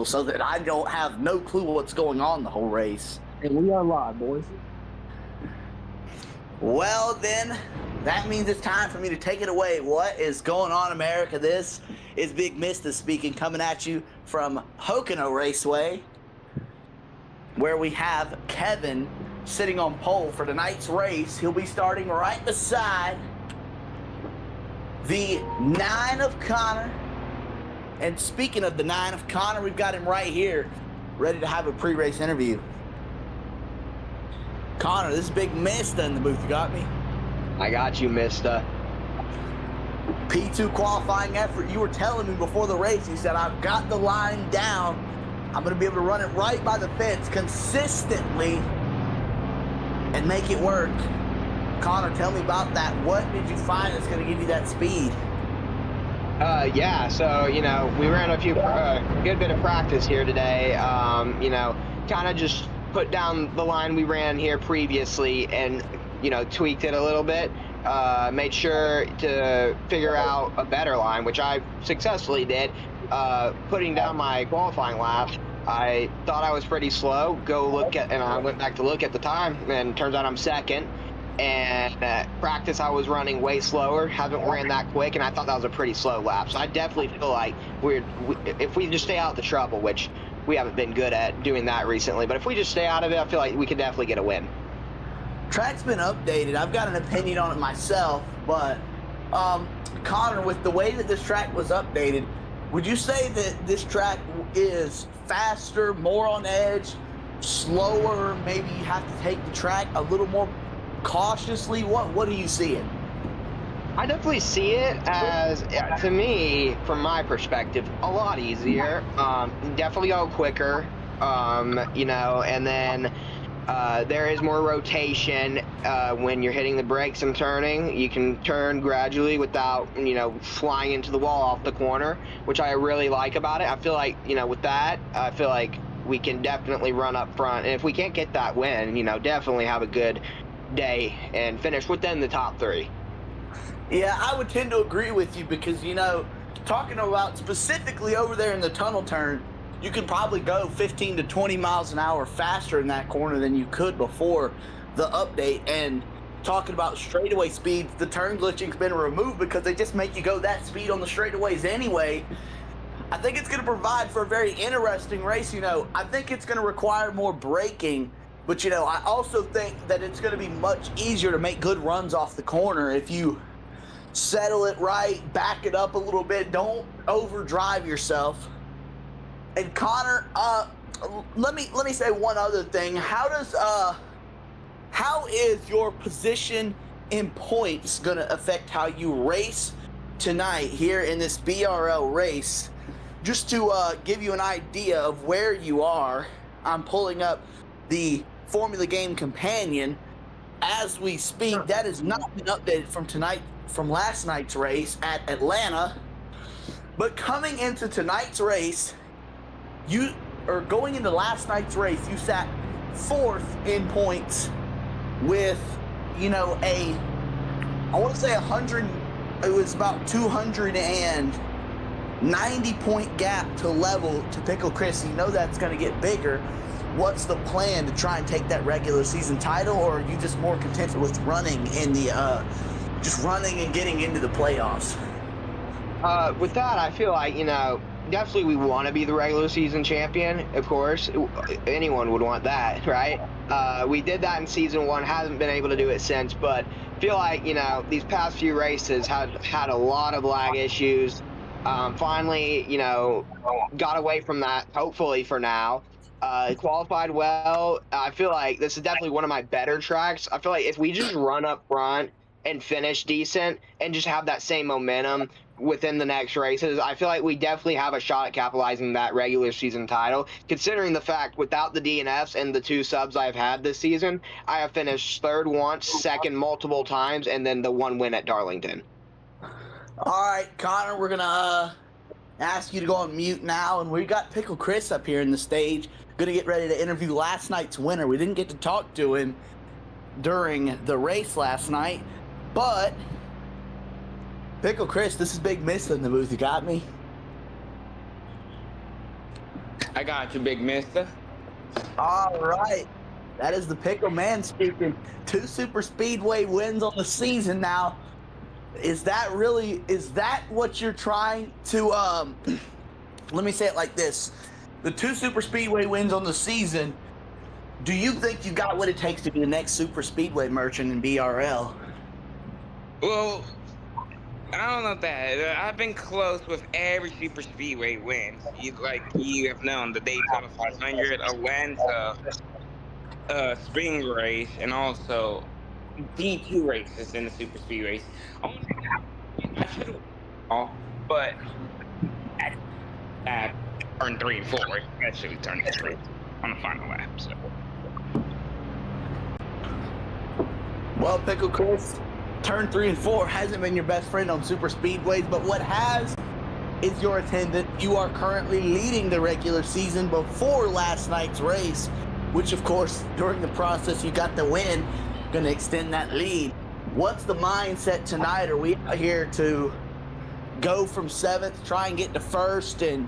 so that I don't have no clue what's going on the whole race. And we are live, boys. Well, then, that means it's time for me to take it away. What is going on, America? This is Big Mista speaking, coming at you from Pocono Raceway, where we have Kevin sitting on pole for tonight's race. He'll be starting right beside the 9 of Connor. And speaking of the 9 of Connor, we've got him right here, ready to have a pre-race interview. Connor, this is Big Mista in the booth. You got me? I got you, Mista. P2 qualifying effort. You were telling me before the race, you said, I've got the line down. I'm going to be able to run it right by the fence consistently and make it work. Connor, tell me about that. What did you find that's going to give you that speed? Yeah, so, we ran a good bit of practice here today. Kind of just put down the line we ran here previously and, tweaked it a little bit. Made sure to figure out a better line, which I successfully did. Putting down my qualifying lap, I thought I was pretty slow. And I went back to look at the time, and turns out I'm second. And practice, I was running way slower, haven't ran that quick, and I thought that was a pretty slow lap. So I definitely feel like if we just stay out of the trouble, which we haven't been good at doing that recently, but if we just stay out of it, I feel like we could definitely get a win. Track's been updated. I've got an opinion on it myself, but Connor, with the way that this track was updated, would you say that this track is faster, more on edge, slower, maybe you have to take the track a little more cautiously? What are you seeing? I definitely see it as, to me, from my perspective, a lot easier. Definitely go quicker, and then there is more rotation when you're hitting the brakes and turning. You can turn gradually without, flying into the wall off the corner, which I really like about it. I feel like, with that, I feel like we can definitely run up front. And if we can't get that win, definitely have a good day and finish within the top 3. Yeah, I would tend to agree with you because, talking about specifically over there in the tunnel turn, you can probably go 15 to 20 miles an hour faster in that corner than you could before the update. And talking about straightaway speeds, the turn glitching's been removed because they just make you go that speed on the straightaways anyway. I think it's going to provide for a very interesting race. I think it's going to require more braking. But, I also think that it's going to be much easier to make good runs off the corner if you settle it right, back it up a little bit, don't overdrive yourself. And Connor, let me say one other thing. How is your position in points going to affect how you race tonight here in this BRL race? Just to give you an idea of where you are, I'm pulling up the Formula Game Companion as we speak. That has not been updated from last night's race at Atlanta. But coming into tonight's race, going into last night's race, you sat 4th in points with, I want to say 100, it was about 290 point gap to level to Pickle Chris. That's going to get bigger. What's the plan to try and take that regular season title, or are you just more content with running in the running and getting into the playoffs? With that, I feel like, definitely we want to be the regular season champion, of course. Anyone would want that, right? We did that in season 1, haven't been able to do it since, but feel like, these past few races had a lot of lag issues. Finally, got away from that, hopefully for now. Qualified well. I feel like this is definitely one of my better tracks. I feel like if we just run up front and finish decent and just have that same momentum within the next races, I feel like we definitely have a shot at capitalizing that regular season title, considering the fact without the DNFs and the 2 subs I've had this season, I have finished 3rd once, 2nd multiple times, and then the 1 win at Darlington. All right, Connor, we're going to ask you to go on mute now, and we got Pickle Chris up here in the stage, going to get ready to interview last night's winner. We didn't get to talk to him during the race last night, but Pickle Chris, this is Big Mista in the booth. You got me? I got you, big mister. All right. That is the Pickle Man speaking. 2 super speedway wins on the season now. Is that what you're trying to let me say it like this. The 2 super speedway wins on the season. Do you think you got what it takes to be the next super speedway merchant in BRL? Well, I don't know that. I've been close with every super speedway win. You have known the Daytona 500, Atlanta, spring race, and also D2 races in the super speedways. I should have all, but at turn 3 and 4, especially turn 3 on the final lap. So. Well, Pickle Chris, turn 3 and 4 hasn't been your best friend on super speedways, but what has is your attendance. You are currently leading the regular season before last night's race, which of course during the process you got the win, going to extend that lead. What's the mindset tonight? Are we out here to go from 7th, try and get to 1st and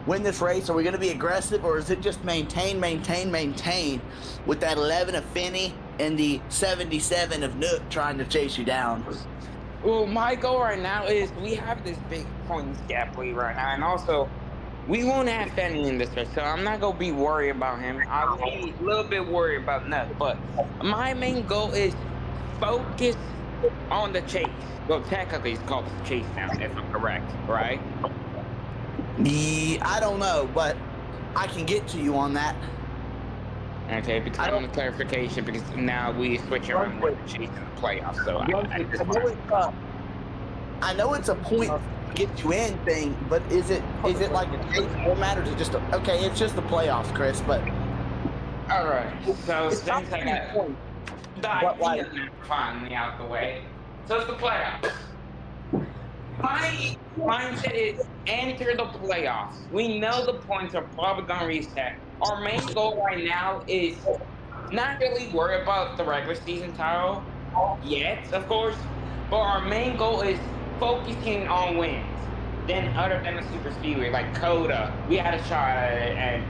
win this race? Are we going to be aggressive, or is it just maintain with that 11 of Finney and the 77 of Nook trying to chase you down? Well, my goal right now is we have this big points gap lead right now, and also we won't have Finney in this race, so I'm not going to be worried about him. I'll be a little bit worried about Nook, but my main goal is focus on the chase. Well, technically it's called the chase now, if I'm correct, right? Yeah, I don't know, but I can get to you on that. Okay, because I want a clarification, because now we switch around with the chase in the playoffs, so I know it's a point to get you in thing, but is it like a chase format, or is it just okay, it's just the playoffs, Chris, but alright, so since I got the idea finally out the way, so it's the playoffs. My mindset is enter the playoffs. We know the points are probably going to reset. Our main goal right now is not really worry about the regular season title yet, of course, but our main goal is focusing on wins. Then other than the super speedway, like Coda, we had a shot at it and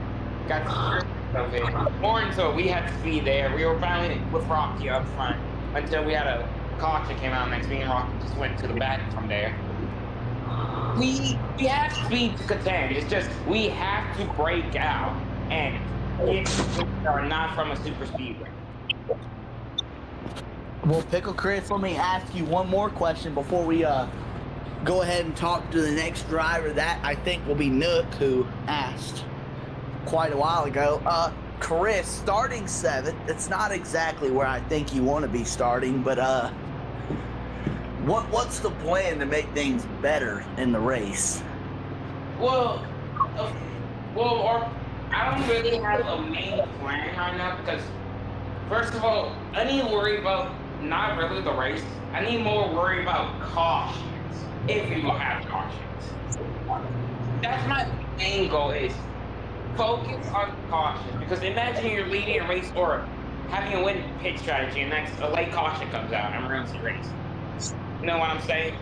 got the of it. Oranzo, we had speed there. We were battling with Rocky up front until we had a caution came out next. Me and Rocky just went to the back from there. We have speed to contend. It's just we have to break out and are not from a super speedway. Well, Pickle Chris, let me ask you one more question before we go ahead and talk to the next driver. That I think will be Nook, who asked quite a while ago. Chris, starting 7th, it's not exactly where I think you want to be starting, but what's the plan to make things better in the race? Well, I don't really have a main plan right now, because first of all, I need to worry about not really the race. I need more worry about cautions, if we will have cautions. That's my main goal, is focus on cautions, because imagine you're leading a race or having a win pit strategy and next a late caution comes out and ruins the race. You know what I'm saying?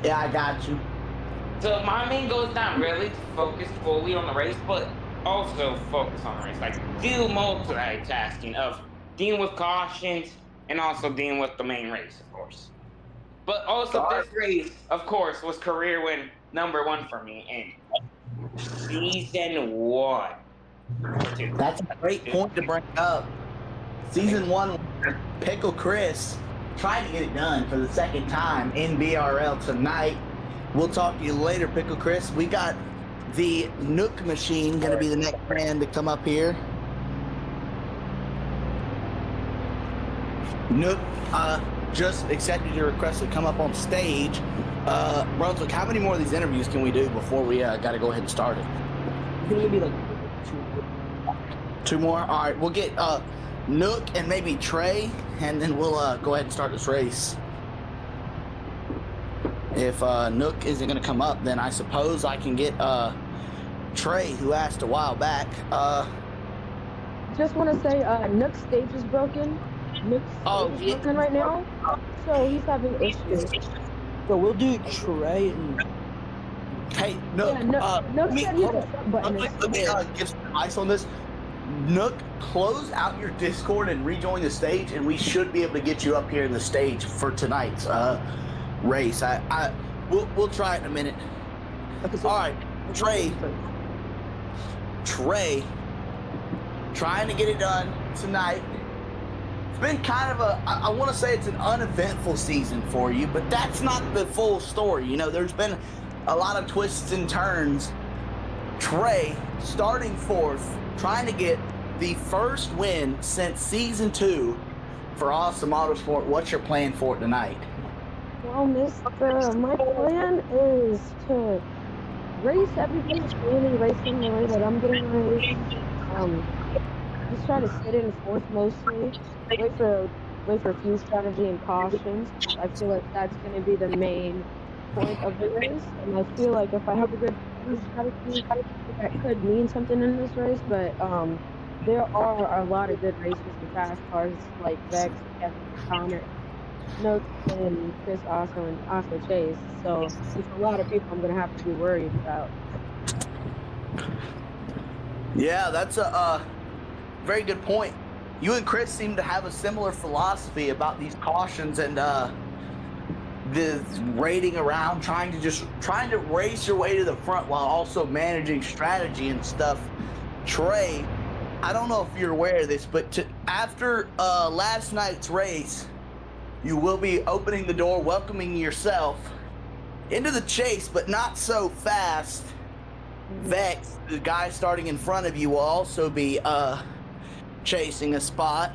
Yeah, I got you. So my main goal is not really to focus fully on the race, but also focus on the race. Like, do multitasking of dealing with cautions and also dealing with the main race, of course. But also this race, of course, was career win #1 for me in season 1. That's a great point to bring up. Season 1, Pickle Chris tried to get it done for the 2nd time in BRL tonight. We'll talk to you later, Pickle Chris. We got the Nook machine going to be the next man to come up here. Nook just accepted your request to come up on stage. Brunswick, how many more of these interviews can we do before we got to go ahead and start it? I think it'll be like 2 more? All right, we'll get Nook and maybe Trey, and then we'll go ahead and start this race. If Nook isn't going to come up, then I suppose I can get Trey, who asked a while back. Just want to say, Nook's stage is broken. Nook's stage is broken right now, so he's having issues. So we'll do Trey and Hey, Nook. Yeah, Nook said hit the sub button. Let me give some advice on this. Nook, close out your Discord and rejoin the stage, and we should be able to get you up here in the stage for tonight's race. We'll try it in a minute. Okay, so All right, Trey, trying to get it done tonight. It's been kind of I want to say it's an uneventful season for you, but that's not the full story. You know, there's been a lot of twists and turns. Trey, starting fourth, trying to get the first win since season 2 for Awesome Autosport. What's your plan for it tonight? Well, Mr. My plan is to race everything that's really racing the way that I'm getting raced. Just try to sit in fourth mostly. Wait for fuel strategy and cautions. I feel like that's going to be the main point of the race, and I feel like if I have a good fuel strategy, that could mean something in this race. But there are a lot of good racers and fast cars like Vex, Kevin, Connor, Nook, and Chris also, and also Chase. So there's a lot of people I'm going to have to be worried about. Yeah, that's a very good point. You and Chris seem to have a similar philosophy about these cautions and the raiding around, trying to race your way to the front while also managing strategy and stuff. Trey, I don't know if you're aware of this, but after last night's race, you will be opening the door, welcoming yourself into the chase, but not so fast. Vex, the guy starting in front of you, will also be chasing a spot.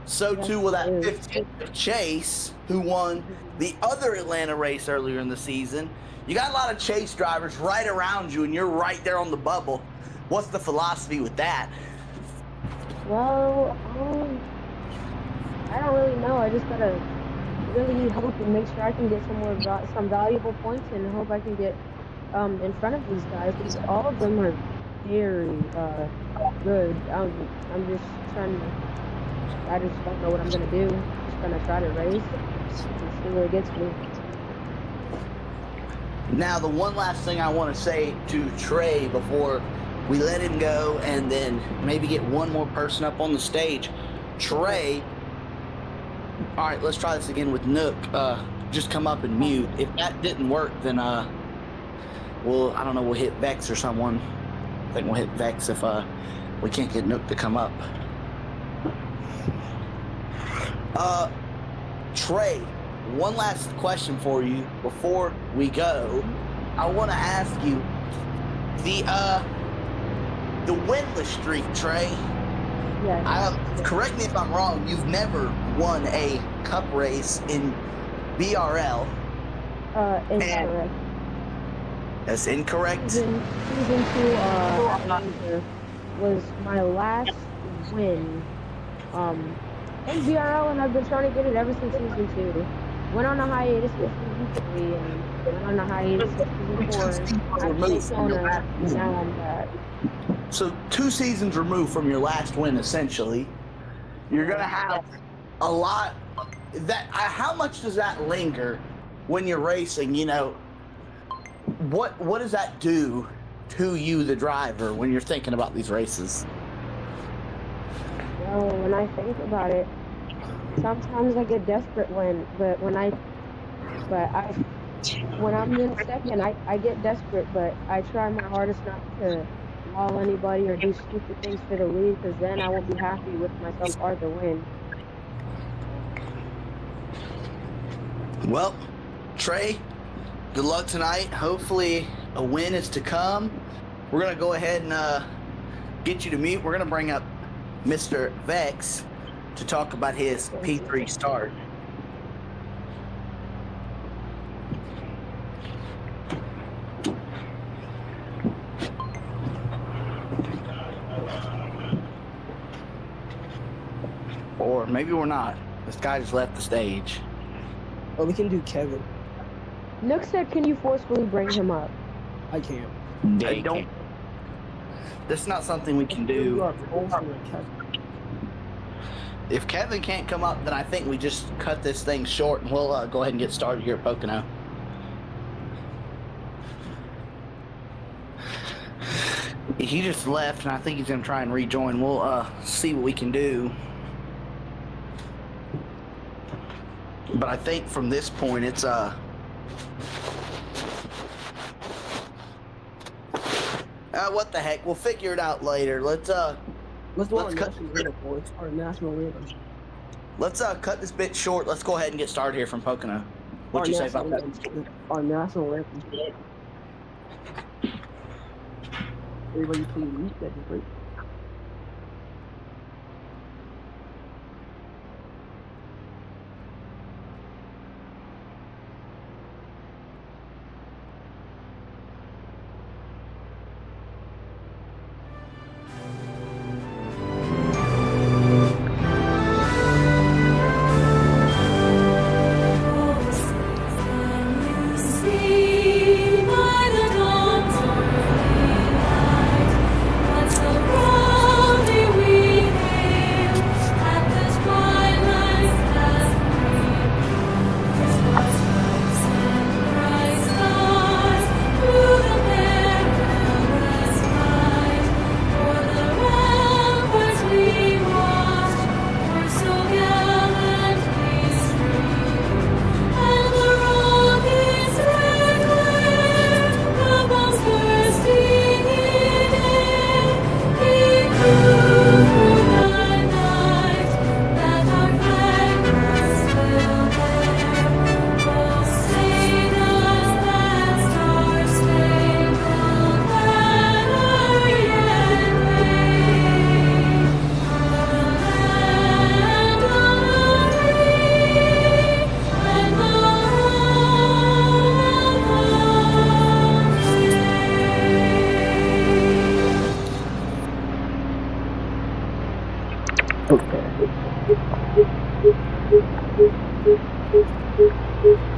So too will that 15th Chase, who won the other Atlanta race earlier in the season. You got a lot of Chase drivers right around you, and you're right there on the bubble. What's the philosophy with that? Well, I don't really know. I just gotta really hope and make sure I can get some valuable points, and hope I can get in front of these guys, because all of them are very good. I'm just trying to. I just don't know what I'm gonna do. Just gonna try to race and see where it gets me. Now, the one last thing I want to say to Trey before we let him go, and then maybe get one more person up on the stage. Trey, all right, let's try this again with Nook. Just come up and mute. If that didn't work, then I don't know, we'll hit Vex or someone. I think we'll hit Vex if we can't get Nook to come up. Trey, one last question for you before we go. I want to ask you the winless streak, Trey. Yeah. Correct me if I'm wrong. You've never won a cup race in BRL. Incorrect. That's incorrect. Season 2 was my last win in BRL, and I've been trying to get it ever since season 2. Went on a hiatus with season 3, and went on a hiatus with season 4. And now I'm back. So 2 seasons removed from your last win, essentially. You're gonna have a lot. How much does that linger when you're racing? You know, what does that do to you, the driver, when you're thinking about these races? Well, when I think about it, sometimes I get desperate when I'm in second, I get desperate, but I try my hardest not to wall anybody or do stupid things for the lead, because then I won't be happy with myself or the win. Well, Trey, good luck tonight. Hopefully a win is to come. We're going to go ahead and get you to mute. We're going to bring up Mr. Vex to talk about his P3 start. Or maybe we're not. This guy just left the stage. Oh, we can do Kevin. Nook said, can you forcefully bring him up? I can't. I don't. That's not something we can do. If Kevin can't come up, then I think we just cut this thing short, and we'll go ahead and get started here at Pocono. He just left, and I think he's gonna try and rejoin. We'll see what we can do. But I think from this point, it's what the heck? We'll figure it out later. Let's do our let's cut. national anthem, boys. Our national anthem. Let's cut this bit short. Let's go ahead and get started here from Pocono. What'd you say about that? Our national anthem. Everybody please mute, that'd be great.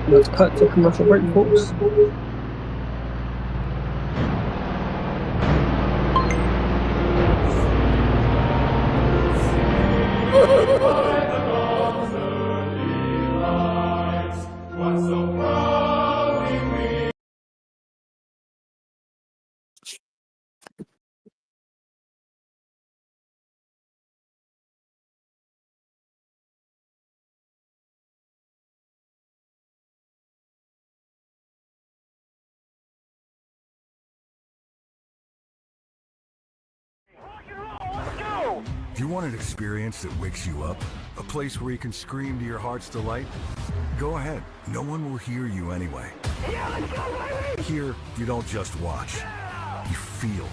Let's cut to commercial break, folks. Do you want an experience that wakes you up? A place where you can scream to your heart's delight? Go ahead. No one will hear you anyway. Yeah, let's go, baby! Here, you don't just watch. Yeah. You feel.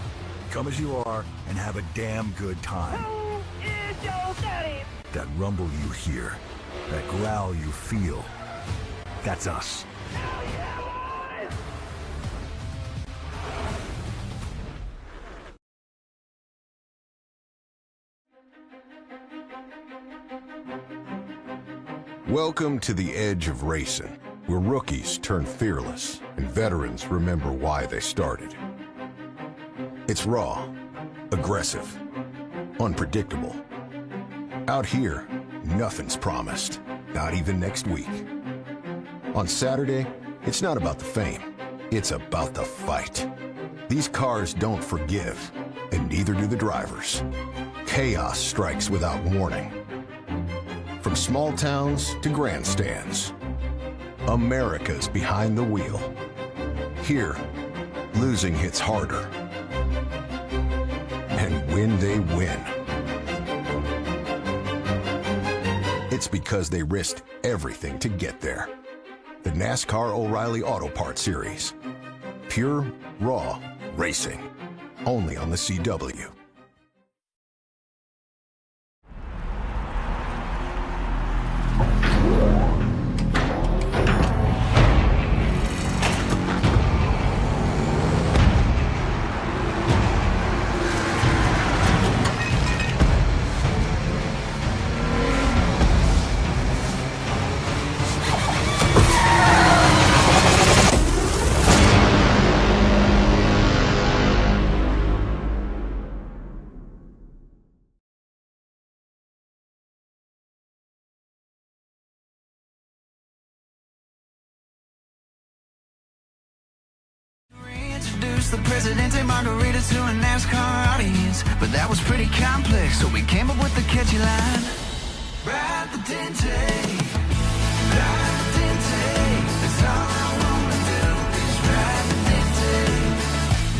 Come as you are and have a damn good time. Who is your daddy? That rumble you hear, that growl you feel, that's us. Hell yeah, boys! Welcome to the edge of racing, where rookies turn fearless and veterans remember why they started. It's raw, aggressive, unpredictable. Out here, nothing's promised, not even next week. On Saturday, it's not about the fame, it's about the fight. These cars don't forgive, and neither do the drivers. Chaos strikes without warning. From small towns to grandstands, America's behind the wheel. Here, losing hits harder. And when they win, it's because they risked everything to get there. The NASCAR O'Reilly Auto Parts Series. Pure, raw racing. Only on the CW. the Presidente margaritas to a NASCAR audience, but that was pretty complex, so we came up with the catchy line. Ride the Dente, ride the Dente, that's all I wanna do is ride the Dente.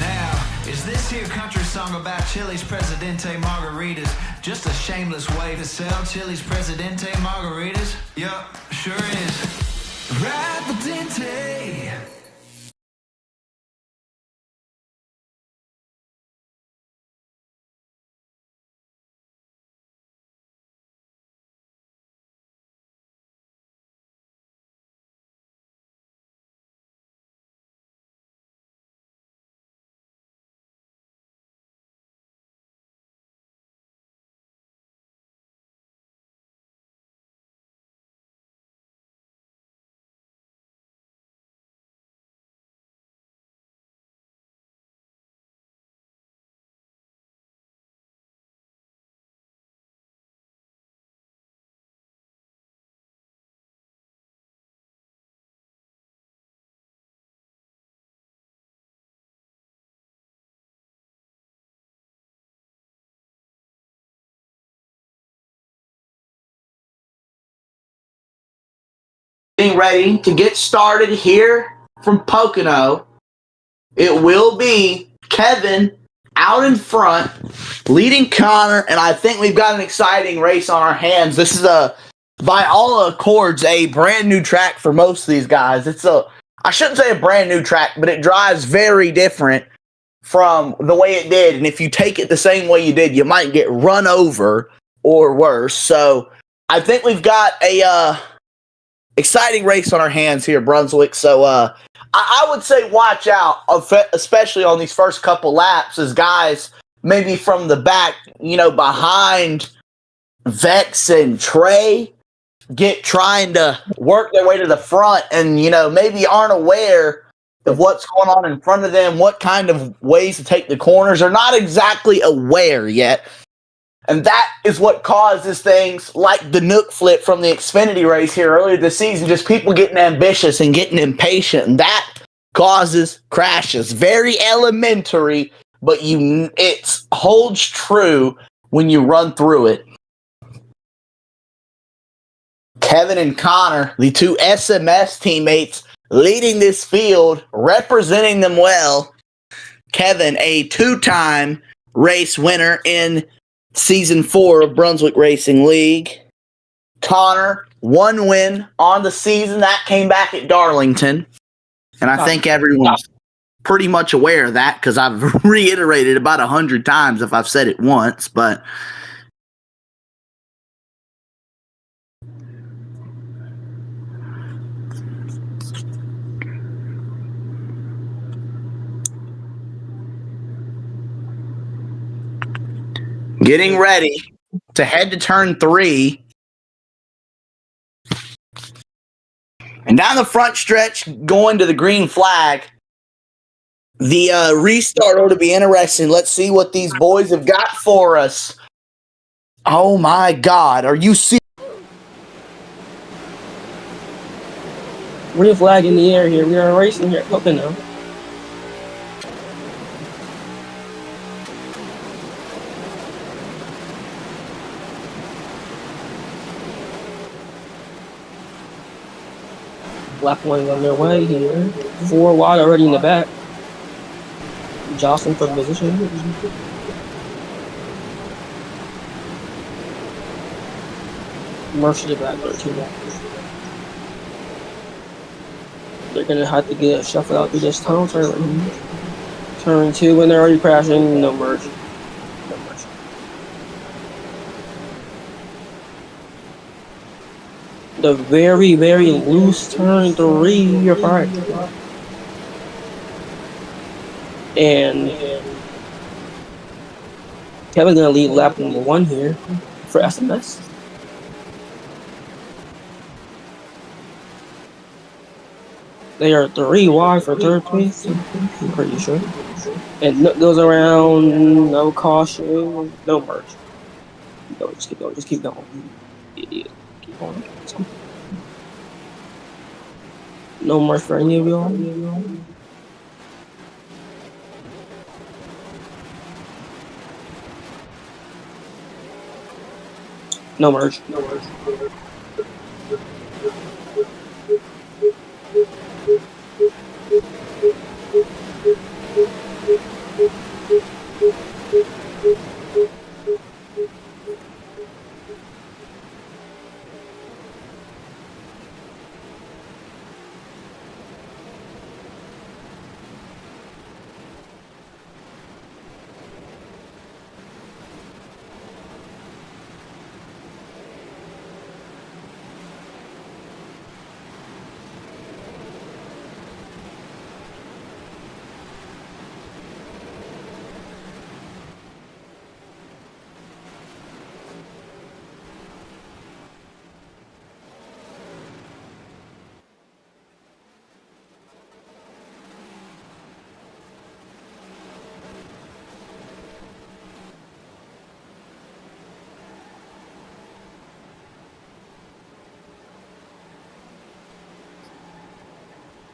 Now, is this here country song about Chili's Presidente margaritas just a shameless way to sell Chili's Presidente margaritas? Yup, sure is. Ride the Dente. Getting ready to get started here from Pocono. It will be Kevin out in front, leading Connor, and I think we've got an exciting race on our hands. This is by all accords, a brand new track for most of these guys. I shouldn't say a brand new track, but it drives very different from the way it did. And if you take it the same way you did, you might get run over or worse. So I think we've got a exciting race on our hands here, Brunswick. So I would say watch out, especially on these first couple laps, as guys maybe from the back, behind Vex and Trey, trying to work their way to the front and, maybe aren't aware of what's going on in front of them, what kind of ways to take the corners. They're not exactly aware yet. And that is what causes things like the Nook flip from the Xfinity race here earlier this season, just people getting ambitious and getting impatient. And that causes crashes. Very elementary, but it holds true when you run through it. Kevin and Connor, the two SMS teammates, leading this field, representing them well. Kevin, a two-time race winner in Season 4 of Brunswick Racing League. Connor, one win on the season. That came back at Darlington. And I think everyone's pretty much aware of that because I've reiterated about 100 times if I've said it once. But getting ready to head to turn 3. And down the front stretch, going to the green flag. The restart ought to be interesting. Let's see what these boys have got for us. Oh, my God. Are you serious? Green flag in the air here. We are racing here at Pocono. Lap 1 is on their way here. 4 wide already in the back. Jostling for position. Merch to the back there too. They're gonna have to get shuffled out through this tunnel turn. Turn 2 when they're already crashing. No merch. The very, very loose turn 3, you're right. And Kevin's gonna lead lap number 1 here for SMS. They are 3 wide for third place, I'm pretty sure. And Nook goes around, no caution, no merge. Just keep going, just keep going. Idiot. Keep going. No merge for any of y'all. No merge.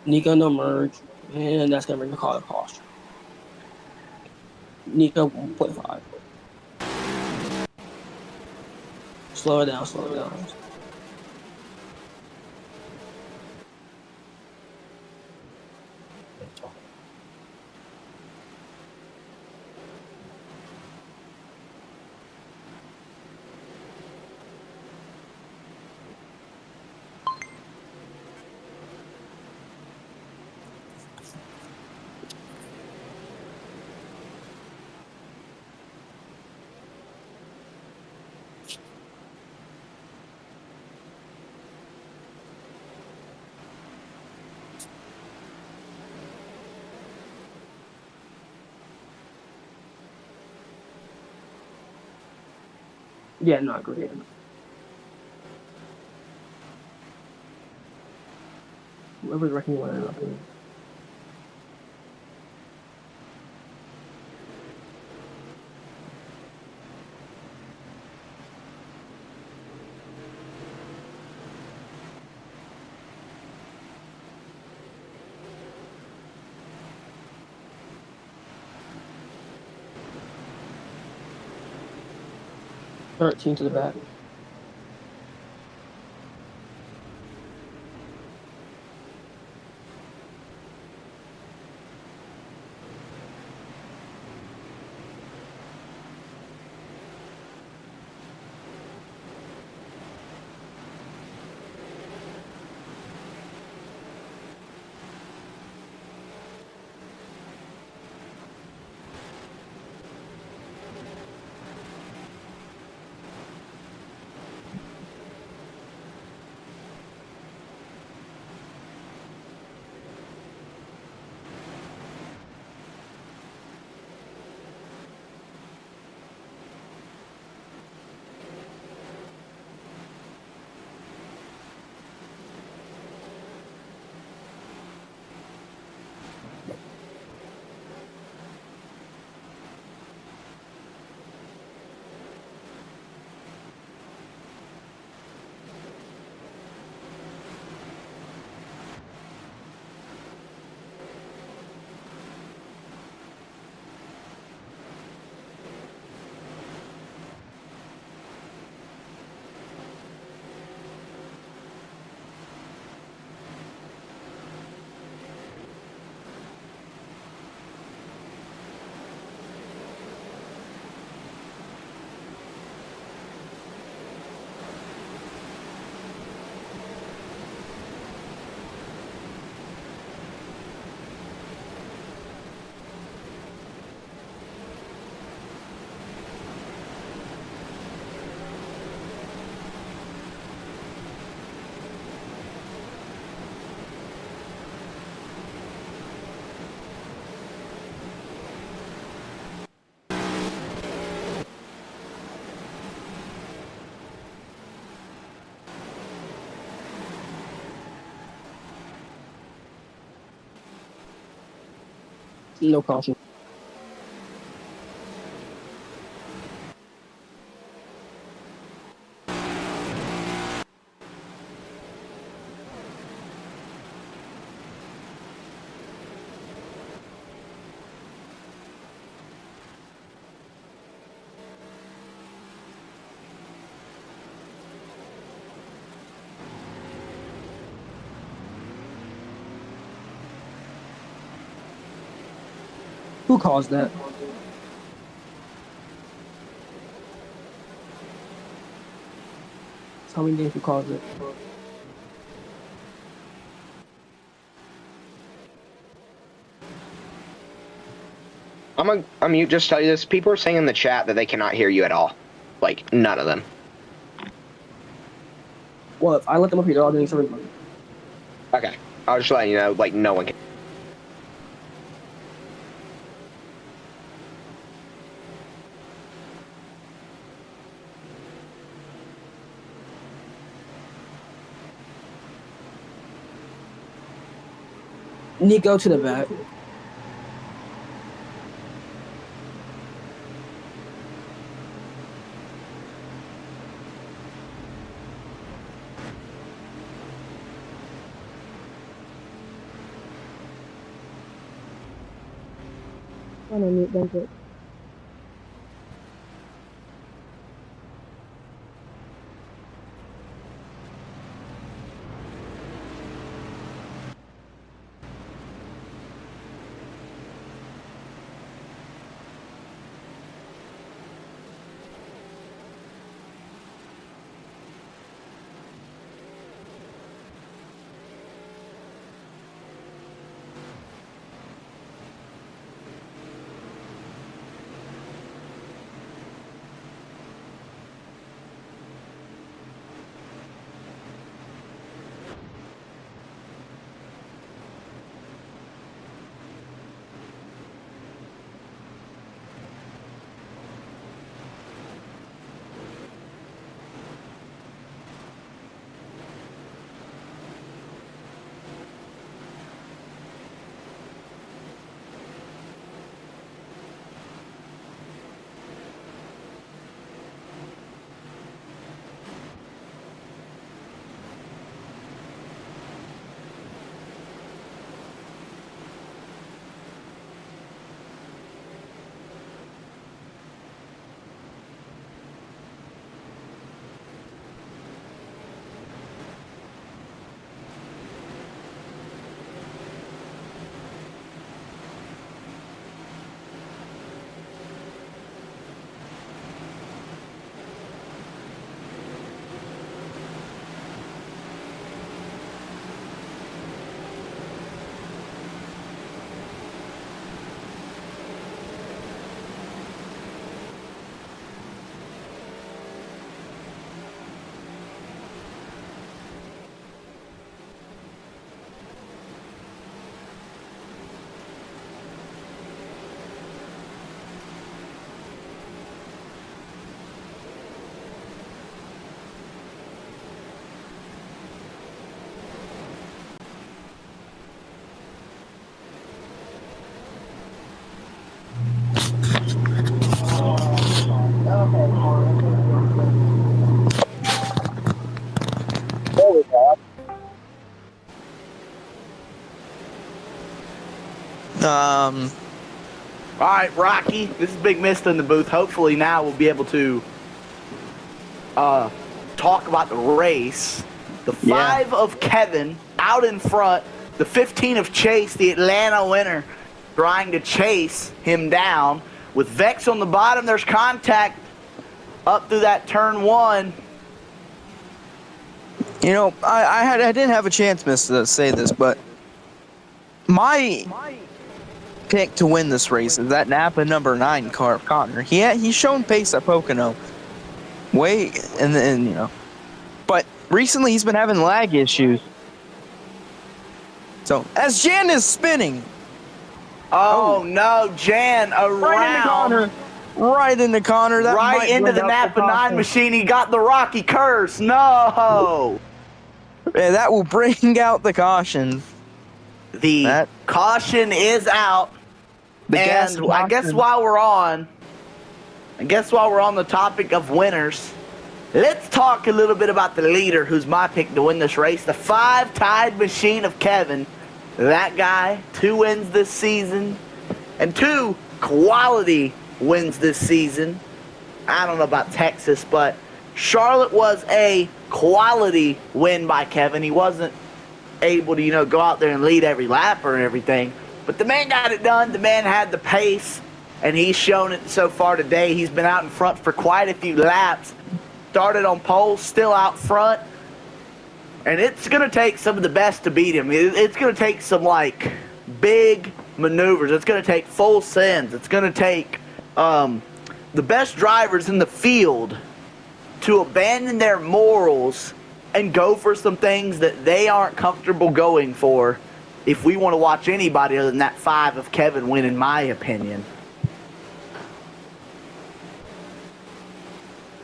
Nico, no merge. And that's going to bring the car to caution. Nico, 1.5. Slow it down, slow it down. Yeah, no, I agree. Whoever's wrecking you want to 13 to the back. No caution. Who caused that? Tell me names who caused it. I'm gonna unmute, just tell you this. People are saying in the chat that they cannot hear you at all. Like, none of them. Well, if I let them up here, they're all doing something. Okay. I'll just let you know, like, no one can. Nico to the back. I'm gonna mute them. All right, Rocky. This is Big Mista in the booth. Hopefully now we'll be able to talk about the race. The 5 of Kevin out in front. The 15 of Chase, the Atlanta winner, trying to chase him down. With Vex on the bottom, there's contact up through that turn 1. You know, I didn't have a chance, to say this, but my pick to win this race is that Napa number 9 car, Connor. He's shown pace at Pocono. And you know, but recently he's been having lag issues. So as Jan is spinning. Oh no, Jan around. Right into Connor. That right into the Napa 9 machine. He got the Rocky curse. No. Yeah, that will bring out the caution. The caution is out. And I guess while we're on the topic of winners, let's talk a little bit about the leader, who's my pick to win this race. The 5 tied machine of Kevin. That guy, 2 wins this season, and 2 quality wins this season. I don't know about Texas, but Charlotte was a quality win by Kevin. He wasn't able to, go out there and lead every lap or everything, But the man got it done. The man had the pace, and he's shown it so far today. He's been out in front for quite a few laps. Started on pole, still out front. And it's going to take some of the best to beat him. It's going to take some, like, big maneuvers. It's going to take full sends. It's going to take the best drivers in the field to abandon their morals and go for some things that they aren't comfortable going for if we want to watch anybody other than that 5 of Kevin win, in my opinion.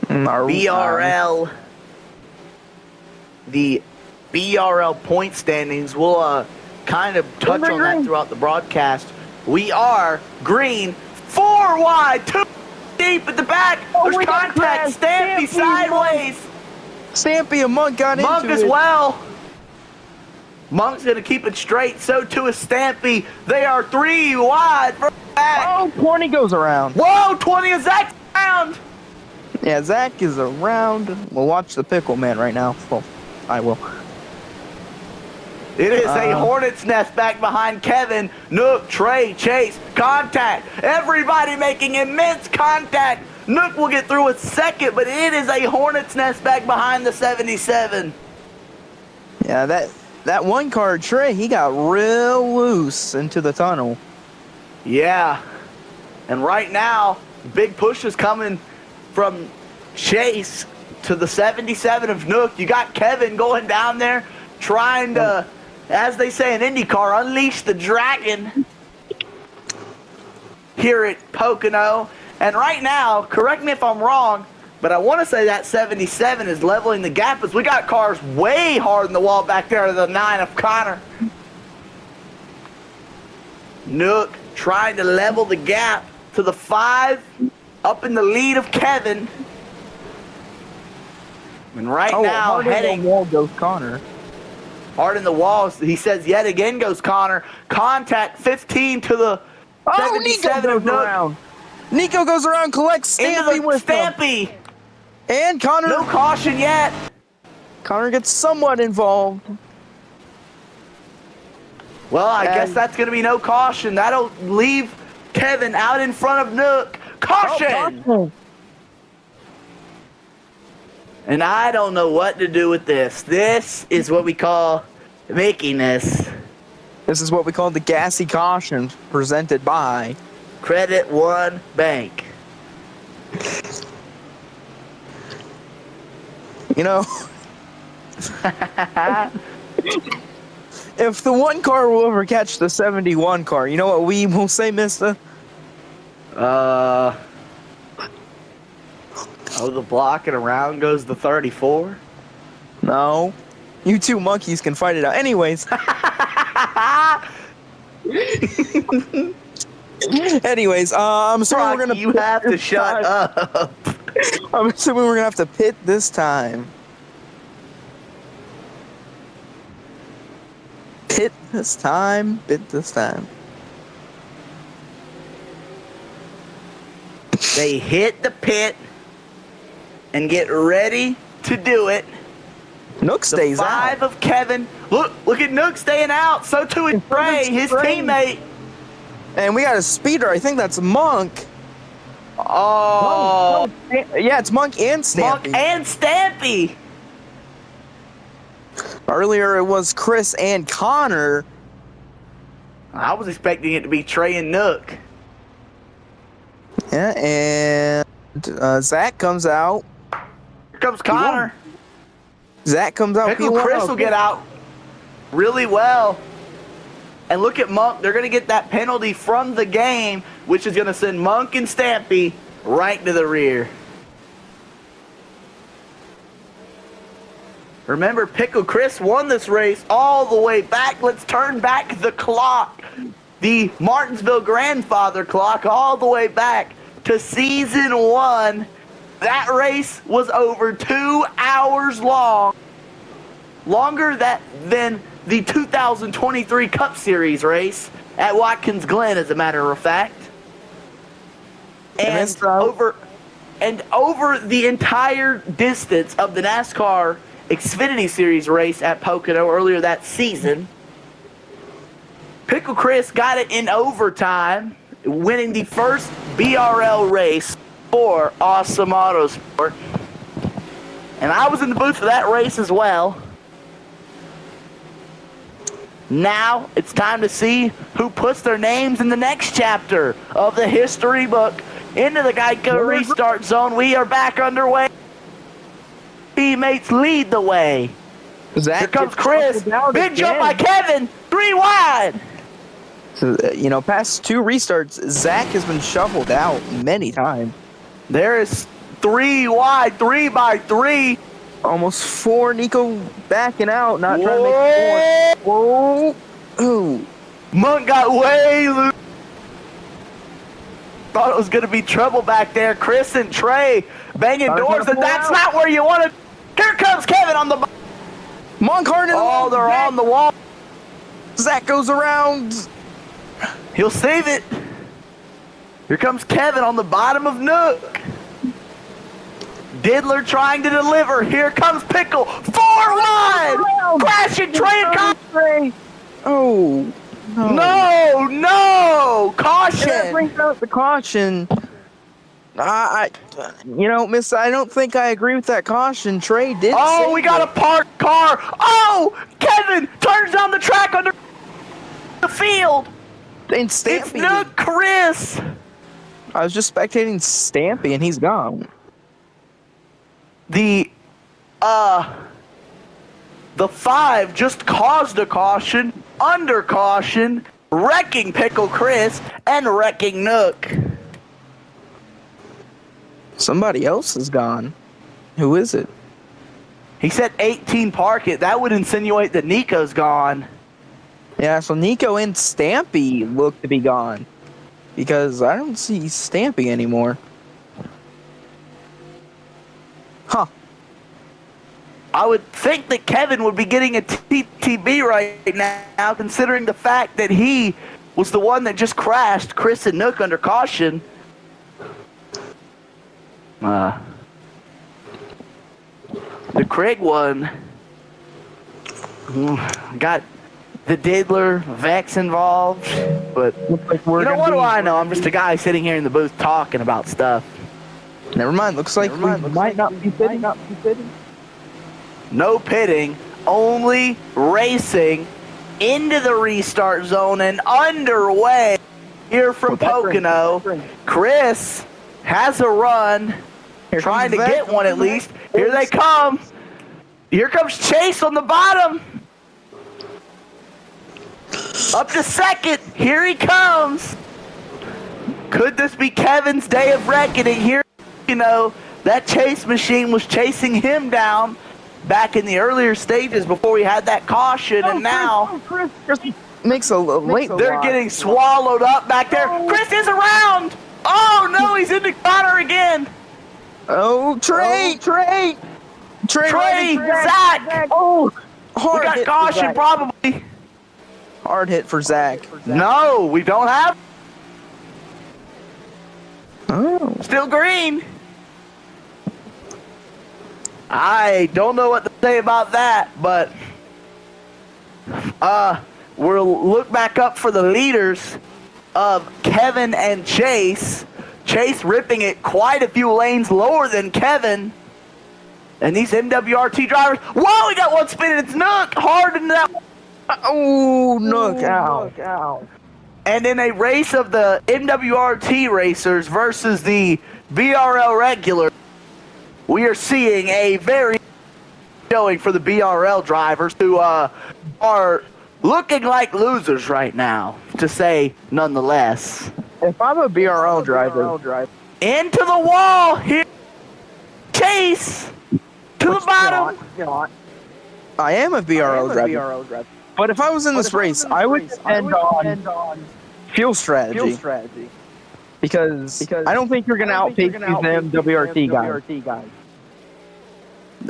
BRL, the BRL point standings, we'll kind of touch on that throughout the broadcast. We are green, 4 wide, 2 deep at the back. There's contact, Stampy sideways. Stampy and Monk got into it. Monk as well. Monk's going to keep it straight. So too is Stampy. They are 3 wide. Back. Oh, 20 goes around. Whoa, 20 is Zach around. Yeah, Zach is around. We'll watch the Pickle Man right now. Well, I will. It is a hornet's nest back behind Kevin, Nook, Trey, Chase, contact. Everybody making immense contact. Nook will get through a second, but it is a hornet's nest back behind the 77. Yeah, that one car, Trey, he got real loose into the tunnel. Yeah. And right now, big push is coming from Chase to the 77 of Nook. You got Kevin going down there trying to, as they say in IndyCar, unleash the dragon here at Pocono. And right now, correct me if I'm wrong, but I want to say that 77 is leveling the gap as we got cars way hard in the wall back there to the 9 of Connor. Nook trying to level the gap to the 5 up in the lead of Kevin. And right now, heading... in the wall goes Connor. Hard in the walls, he says yet again goes Connor. Contact 15 to the 77 of Nook. Around. Nico goes around, collects Stampy with Stampy. And Connor. No caution yet. Connor gets somewhat involved. Well, I guess that's going to be no caution. That'll leave Kevin out in front of Nook. Caution! Oh, And I don't know what to do with this. This is what we call Mickeyness. This is what we call the gassy caution presented by Credit One Bank. You know, if the one car will ever catch the 71 car, you know what we will say, mister? Oh, the block and around goes the 34? No. You two monkeys can fight it out. Anyways. I'm assuming we're gonna. You have to shut up. I'm assuming we're gonna have to pit this time. Pit this time. They hit the pit and get ready to do it. Nook stays the out. 5 of Kevin. Look at Nook staying out. So too is Trey, his teammate. And we got a speeder. I think that's Monk. Oh. Yeah, it's Monk and Stampy. Monk and Stampy. Earlier it was Chris and Connor. I was expecting it to be Trey and Nook. Yeah, and Zach comes out. Here comes Connor. Zach comes out. Pickle Chris will get out really well. And look at Monk. They're going to get that penalty from the game, which is going to send Monk and Stampy right to the rear. Remember, Pickle Chris won this race all the way back. Let's turn back the clock. The Martinsville grandfather clock all the way back to season 1. That race was over 2 hours long. Longer than the 2023 Cup Series race at Watkins Glen, as a matter of fact. And over the entire distance of the NASCAR Xfinity Series race at Pocono earlier that season. Pickle Chris got it in overtime, winning the first BRL race for Awesome Autosport. And I was in the booth for that race as well. Now it's time to see who puts their names in the next chapter of the history book. Into the Geico restart zone. We are back underway. Teammates lead the way. Zach Here comes gets Chris. shuffled out Big jump by again. Kevin. 3 wide. So, past 2 restarts, Zach has been shuffled out many times. There is 3 wide, 3 by 3. Almost 4. Nico backing out, not trying to make 4. Whoa. Ooh. Monk got way loose. Thought it was going to be trouble back there. Chris and Trey banging doors, and that's not where you want to. Here comes Kevin on the. Monk hard in the wall. Oh, they're on the wall. Zach goes around. He'll save it. Here comes Kevin on the bottom of Nook. Diddler trying to deliver. Here comes Pickle. 4 wide. Crashing Trey and Trey. Oh. No. Caution. That brings out the caution. Miss, I don't think I agree with that caution. Trey did. Oh, we got a parked car. Oh, Kevin turns down the track under the field. And Stampy. It's Nook Chris. I was just spectating Stampy, and he's gone. The 5 just caused a caution, under caution, wrecking Pickle Chris, and wrecking Nook. Somebody else is gone. Who is it? He said 18 park it. That would insinuate that Nico's gone. Yeah, so Nico and Stampy look to be gone. Because I don't see Stampy anymore. Huh. I would think that Kevin would be getting a TTB right now, considering the fact that he was the one that just crashed Chris and Nook under caution. The Craig one got the Diddler, Vex involved, but like what do I know? I'm just a guy sitting here in the booth talking about stuff. Never mind. Looks like we might not be pitting. No pitting, only racing into the restart zone and underway here from Pocono. Chris has a run, trying to get one at least. Here they come. Here comes Chase on the bottom. Up to second. Here he comes. Could this be Kevin's day of reckoning? Here, that chase machine was chasing him down back in the earlier stages before we had that caution, and now Chris makes a late. They're getting swallowed up back there. Chris is around. Oh no, he's in the corner again. Oh, Trey, Zach. Oh, hard we got hit caution probably. Hard hit for Zach. No, we don't have. Oh, Still green. I don't know what to say about that, but we'll look back up for the leaders of Kevin and Chase. Chase ripping it quite a few lanes lower than Kevin. And these MWRT drivers, whoa, we got one spinning. It's Nook hard into that. Oh, Nook out. And in a race of the MWRT racers versus the BRL regular, we are seeing a very showing for the BRL drivers who are looking like losers right now, to say nonetheless. If I'm a BRL driver, Into the wall here. Chase to the bottom. I am a BRL driver. But if I was in this race, I would depend on fuel strategy. Because I don't think you're going to outpace these MWRT guys.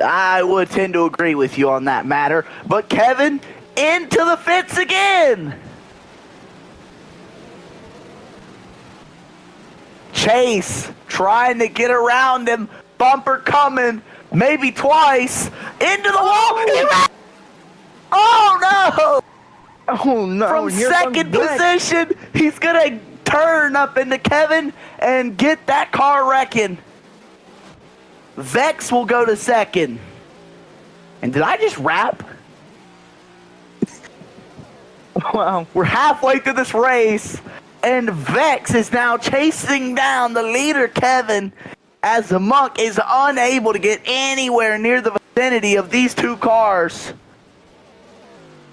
I would tend to agree with you on that matter. But Kevin, into the fence again. Chase trying to get around him. Bumper coming. Maybe twice. Into the wall. Oh, no. Oh no! From and here second comes Vex. position, he's gonna turn up into Kevin and get that car wrecking. Vex will go to second. And did I just rap? Wow. We're halfway through this race, and Vex is now chasing down the leader, Kevin, as the Monk is unable to get anywhere near the vicinity of these two cars.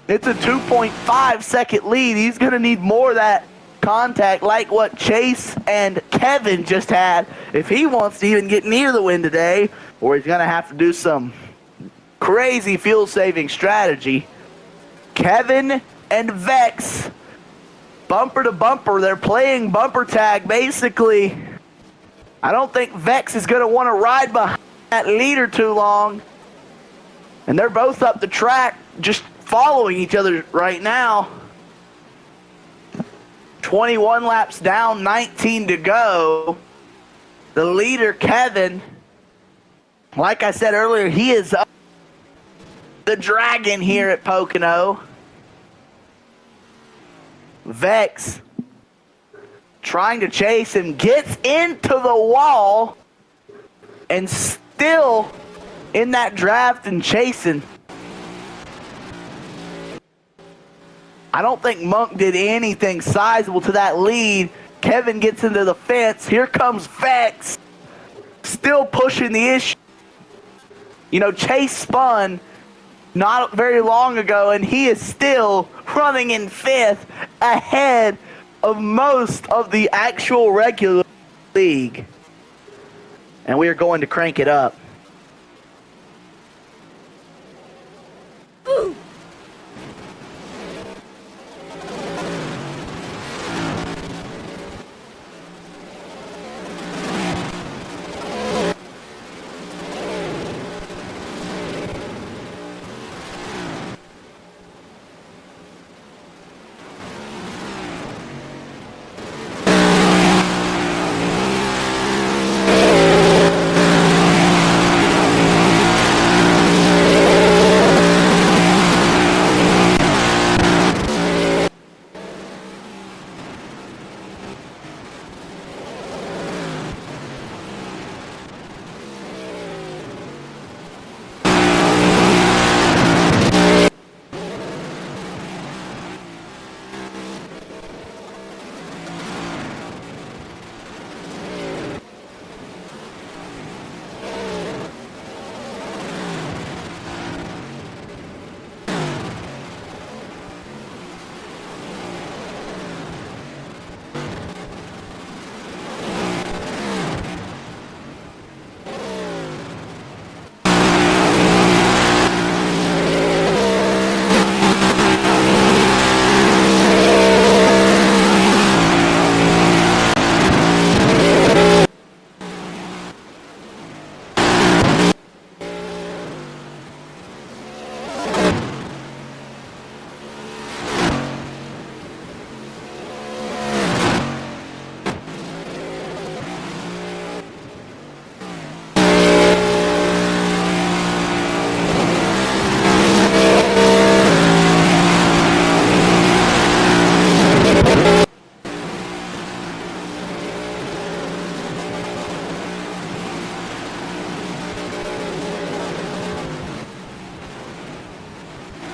It's a 2.5 second lead. He's going to need more of that contact like what Chase and Kevin just had if he wants to even get near the win today, or he's going to have to do some crazy fuel-saving strategy. Kevin and Vex, bumper to bumper, they're playing bumper tag basically. I don't think Vex is going to want to ride behind that leader too long. And they're both up the track just following each other right now. 21 laps down, 19 to go. The leader, Kevin, like I said earlier, he is the dragon here at Pocono. Vex trying to chase him, gets into the wall, and still in that draft and chasing. I don't think Monk did anything sizable to that lead. Kevin gets into the fence. Here comes Vex, still pushing the issue. You know, Chase spun not very long ago, and he is still running in fifth ahead of most of the actual regular league. And we are going to crank it up.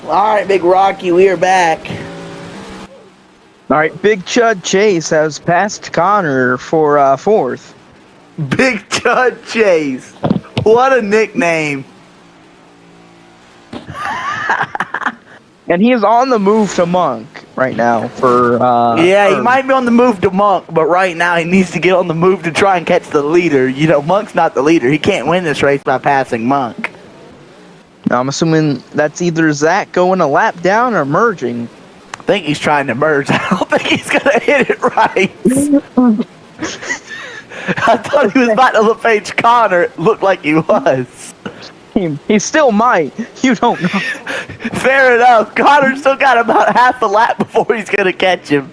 All right, Big Rocky, we are back. All right, Big Chud Chase has passed Connor for fourth. Big Chud Chase. What a nickname. And he is on the move to Monk right now for Yeah, he might be on the move to Monk, but right now he needs to get on the move to try and catch the leader. You know, Monk's not the leader. He can't win this race by passing Monk. Now, I'm assuming that's either Zach going a lap down or merging. I think he's trying to merge. I don't think he's going to hit it right. I thought he was about to LaPage Connor. It looked like he was. He still might. You don't know. Fair enough. Connor's still got about half a lap before he's going to catch him.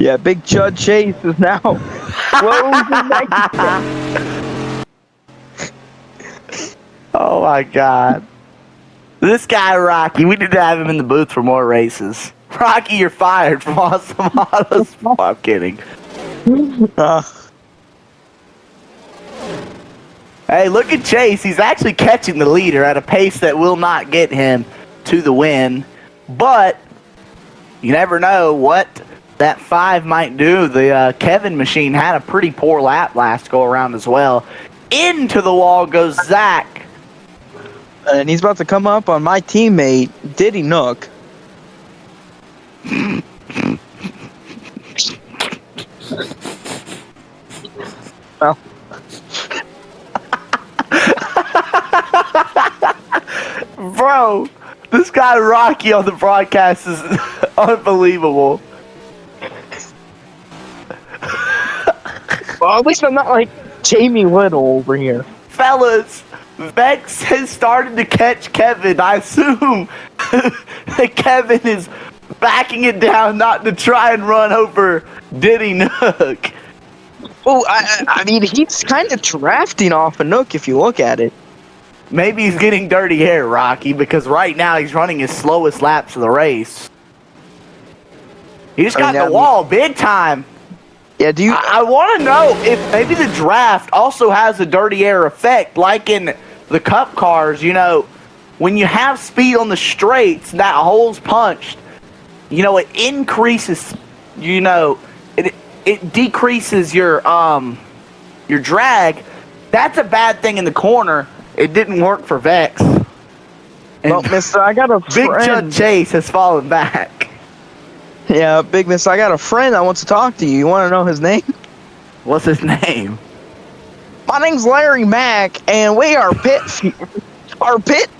Yeah, Big Chud Chase is now closing that. Oh, my God. This guy, Rocky, we need to have him in the booth for more races. Rocky, you're fired from Awesome Autos. I'm kidding. Hey, look at Chase. He's actually catching the leader at a pace that will not get him to the win. But you never know what that 5 might do. The Kevin machine had a pretty poor lap last go around as well. Into the wall goes Zach. And he's about to come up on my teammate, Diddy Nook. Well. Bro, this guy Rocky on the broadcast is unbelievable. Well, at least I'm not like Jamie Little over here. Fellas, Vex has started to catch Kevin. I assume that Kevin is backing it down not to try and run over Diddy Nook. Well, I mean, he's kind of drafting off a Nook if you look at it. Maybe he's getting dirty hair, Rocky, because right now he's running his slowest laps of the race. He just got in the wall big time. Yeah, do you... I want to know if maybe the draft also has a dirty air effect, like in the Cup cars. You know, when you have speed on the straights, that hole's punched, you know, it increases, you know, it decreases your drag. That's a bad thing in the corner. It didn't work for Vex. And well, mister, I got a Big Chud Chase has fallen back. Yeah, Big Miss, I got a friend that wants to talk to you. You want to know his name? What's his name? My name's Larry Mack, and we are our pit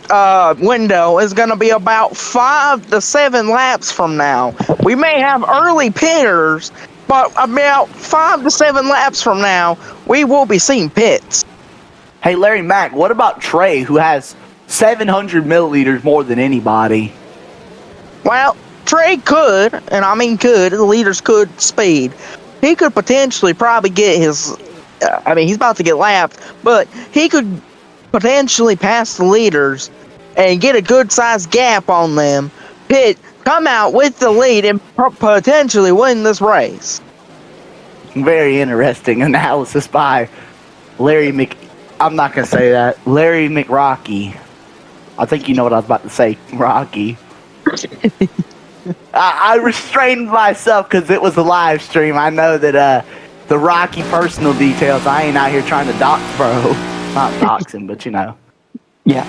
window is going to be about 5 to 7 laps from now. We may have early pitters, but about 5 to 7 laps from now, we will be seeing pits. Hey, Larry Mack, what about Trey, who has 700 milliliters more than anybody? Well, Trey could, and I mean could, the leaders could speed. He could potentially probably get his, I mean, he's about to get lapped, but he could potentially pass the leaders and get a good-sized gap on them, pit, come out with the lead, and potentially win this race. Very interesting analysis by Larry I'm not going to say that. Larry McRocky. I think you know what I was about to say. Rocky. I restrained myself because it was a live stream. I know that the Rocky personal details, I ain't out here trying to dox bro. Not dox him, but you know. Yeah.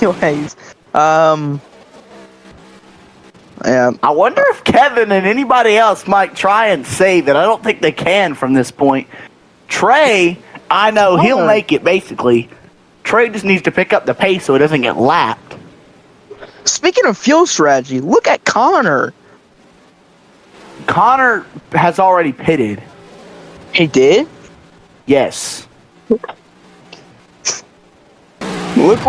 Anyways. Yeah. I wonder if Kevin and anybody else might try and save it. I don't think they can from this point. Trey, I know he'll make it, basically. Trey just needs to pick up the pace so it doesn't get lapped. Speaking of fuel strategy, look at Connor. Connor has already pitted. He did? Yes. Look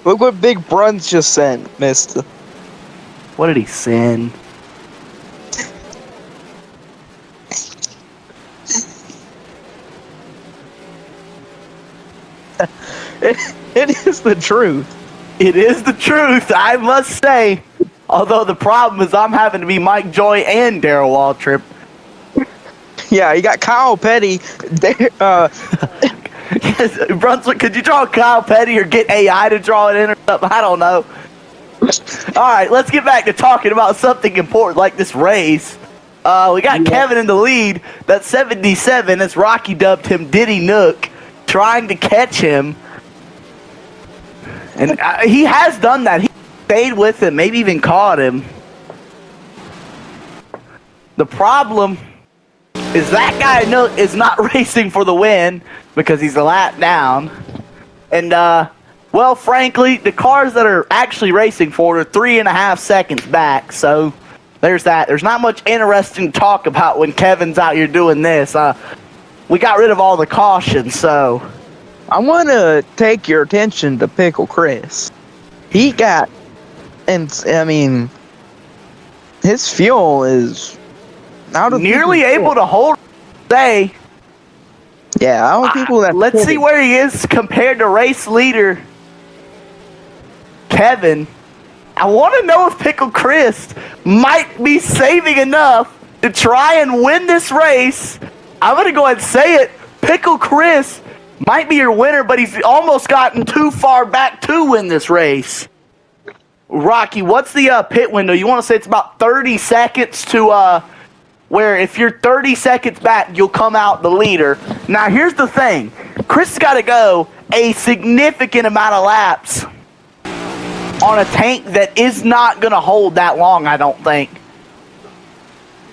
what Big Bruns just sent, mister. What did he send? It is the truth. It is the truth, I must say. Although the problem is I'm having to be Mike Joy and Darrell Waltrip. Yeah, you got Kyle Petty. Yes, Brunswick, could you draw Kyle Petty or get AI to draw it in or something? I don't know. All right, let's get back to talking about something important like this race. We got Kevin in the lead. That's 77, as Rocky dubbed him Diddy Nook, trying to catch him. And he has done that. He stayed with him, maybe even caught him. The problem is that guy is not racing for the win because he's a lap down. And, well, frankly, the cars that are actually racing for it are 3.5 seconds back. So there's that. There's not much interesting to talk about when Kevin's out here doing this. We got rid of all the cautions, so... I want to take your attention to Pickle Chris. He got, and I mean, his fuel is out of nearly able to hold. Say, yeah, I don't people that. Let's see where he is compared to race leader. Kevin. I want to know if Pickle Chris might be saving enough to try and win this race. I'm going to go ahead and say it. Pickle Chris might be your winner, but he's almost gotten too far back to win this race. Rocky, what's the pit window? You want to say it's about 30 seconds to where if you're 30 seconds back, you'll come out the leader. Now, here's the thing. Chris has got to go a significant amount of laps on a tank that is not going to hold that long, I don't think.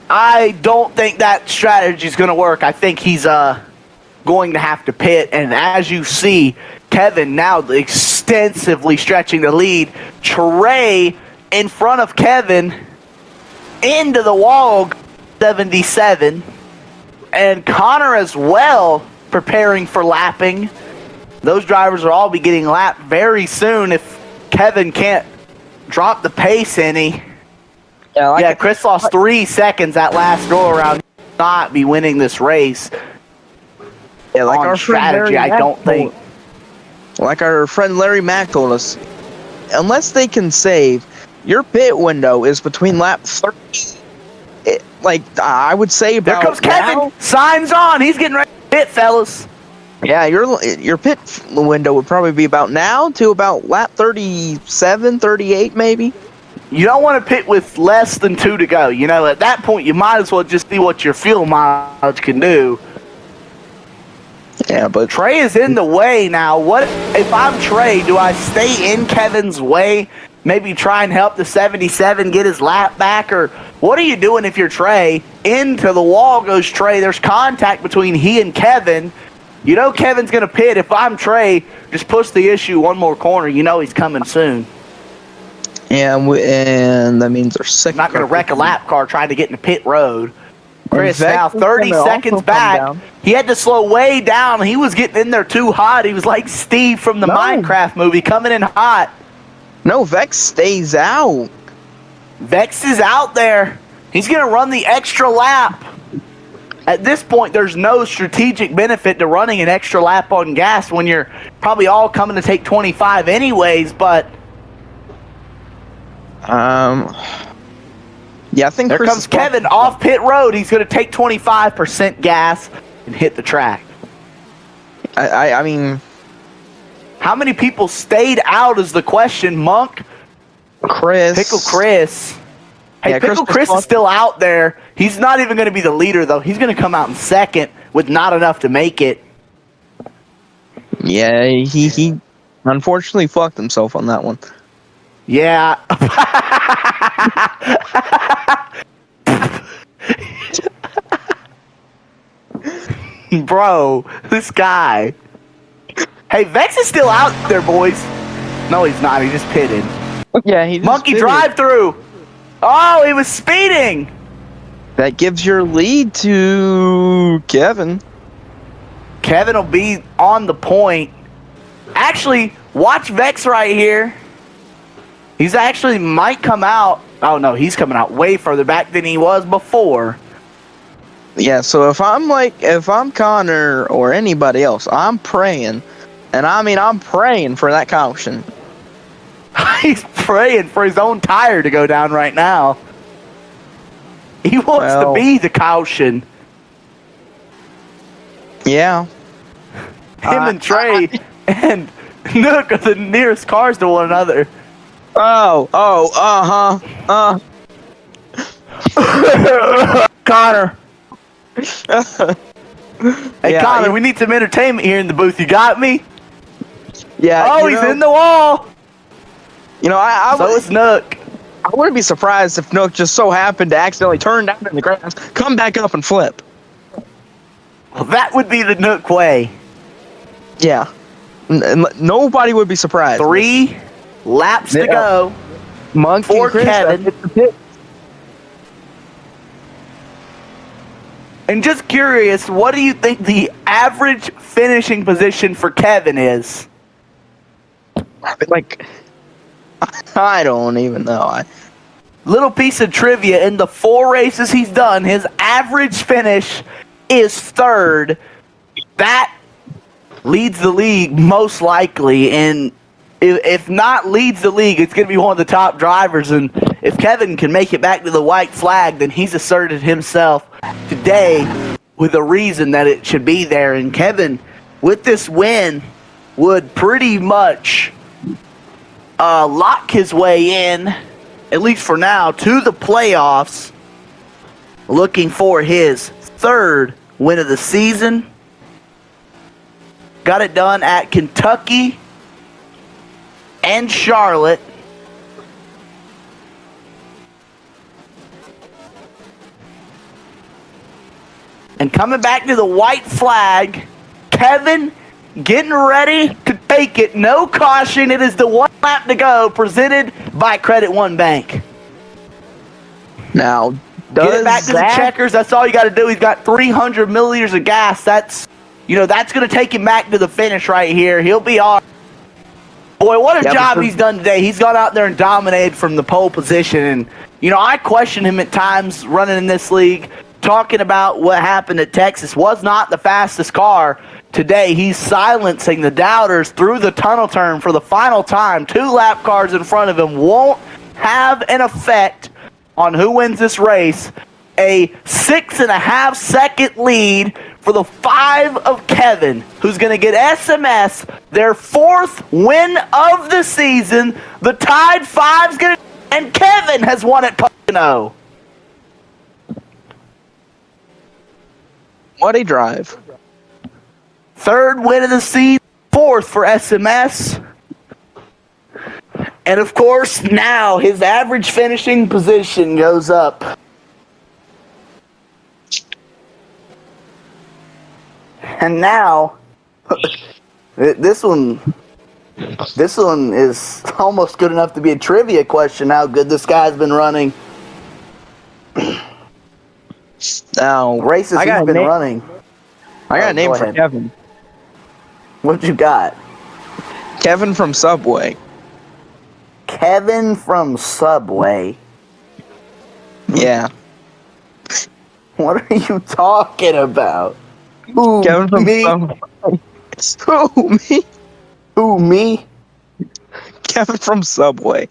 I don't think that strategy is going to work. I think he's going to have to pit. And as you see, Kevin now extensively stretching the lead. Trey in front of Kevin into the wall, 77. And Connor as well preparing for lapping. Those drivers will all be getting lapped very soon if Kevin can't drop the pace any. Yeah, Chris lost 3 seconds that last go around. Not be winning this race. Yeah, like on our strategy, I don't think. Like our friend Larry Mack told us, unless they can save, your pit window is between lap 30. I would say about. There comes Kevin. Now. Signs on. He's getting ready to pit, fellas. Yeah, your pit window would probably be about now to about lap 37, 38 maybe. You don't want to pit with less than 2 to go. You know, at that point, you might as well just see what your fuel mileage can do. Yeah, but Trey is in the way now. What if I'm Trey? Do I stay in Kevin's way? Maybe try and help the 77 get his lap back? Or what are you doing if you're Trey? Into the wall goes Trey. There's contact between he and Kevin. You know Kevin's going to pit. If I'm Trey, just push the issue one more corner. You know he's coming soon. Yeah, and that means they're sick. Not going to wreck a lap car trying to get in the pit road. Chris now 30 seconds back. He had to slow way down. He was getting in there too hot. He was like Steve from the Minecraft movie, coming in hot. No, Vex stays out. Vex is out there. He's going to run the extra lap. At this point, there's no strategic benefit to running an extra lap on gas when you're probably all coming to take 25 anyways, but... Yeah, I think there comes Kevin off pit road. He's going to take 25% gas and hit the track. I mean... How many people stayed out is the question, Monk? Chris. Pickle Chris. Hey, Yeah, Pickle Chris is still out there. He's not even going to be the leader, though. He's going to come out in second with not enough to make it. Yeah, he unfortunately fucked himself on that one. Yeah. Bro, this guy. Hey, Vex is still out there, boys. No, he's not. He just pitted. Yeah, he just Monkey pitted. drive-through. Oh, he was speeding. That gives your lead to Kevin. Kevin will be on the point. Actually, watch Vex right here. He's actually might come out. Oh, no, he's coming out way further back than he was before. Yeah, so if I'm Connor or anybody else, I'm praying. And I mean, I'm praying for that caution. He's praying for his own tire to go down right now. He wants to be the caution. Yeah. Him and Trey and Nook are the nearest cars to one another. Connor. Hey, Yeah, Connor, we need some entertainment here in the booth. You got me? Yeah. Oh, he's in the wall. You know, So is Nook. I wouldn't be surprised if Nook just so happened to accidentally turn down in the grass, come back up and flip. Well, that would be the Nook way. Yeah. Nobody would be surprised. 3 laps to go. Monkey for Chris, Kevin. hit the pit. And just curious, what do you think the average finishing position for Kevin is? Like, I don't even know. Little piece of trivia, in the 4 races he's done, his average finish is 3rd. That leads the league most likely, and if not leads the league, it's going to be one of the top drivers. And if Kevin can make it back to the white flag, then he's asserted himself today with a reason that it should be there. And Kevin, with this win, would pretty much lock his way in, at least for now, to the playoffs, looking for his third win of the season. Got it done at Kentucky and Charlotte. And coming back to the white flag, Kevin getting ready to take it. No caution. It is the 1 lap to go, presented by Credit One Bank. Now, get it back to the checkers. That's all you got to do. He's got 300 milliliters of gas. That's going to take him back to the finish right here. He'll be all right. Boy, what a job he's done today. He's gone out there and dominated from the pole position. And, I question him at times running in this league, talking about what happened at Texas. Was not the fastest car. Today, he's silencing the doubters through the tunnel turn for the final time. 2 lap cars in front of him won't have an effect on who wins this race. A 6.5 second lead for the 5 of Kevin, who's going to get SMS, their 4th win of the season. The tied 5's going to, and Kevin has won at Pocono. What a drive. 3rd win of the season, 4th for SMS. And of course, now his average finishing position goes up. And now, this one is almost good enough to be a trivia question, how good this guy's been running. Now, races he's been running. I got a name for Kevin. What you got? Kevin from Subway. Kevin from Subway? Yeah. What are you talking about? Who, Kevin from me? Subway. Who, me? Who, me? Kevin from Subway.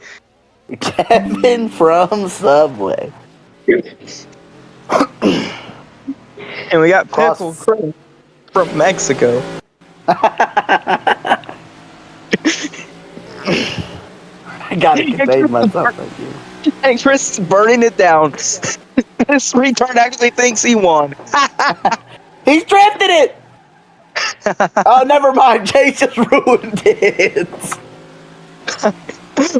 Kevin from Subway. And we got Pickle Chris from Mexico. I gotta contain myself. Thank you. And Chris is burning it down. This retard actually thinks he won. He's drifted it! Oh, never mind. Jay just ruined it.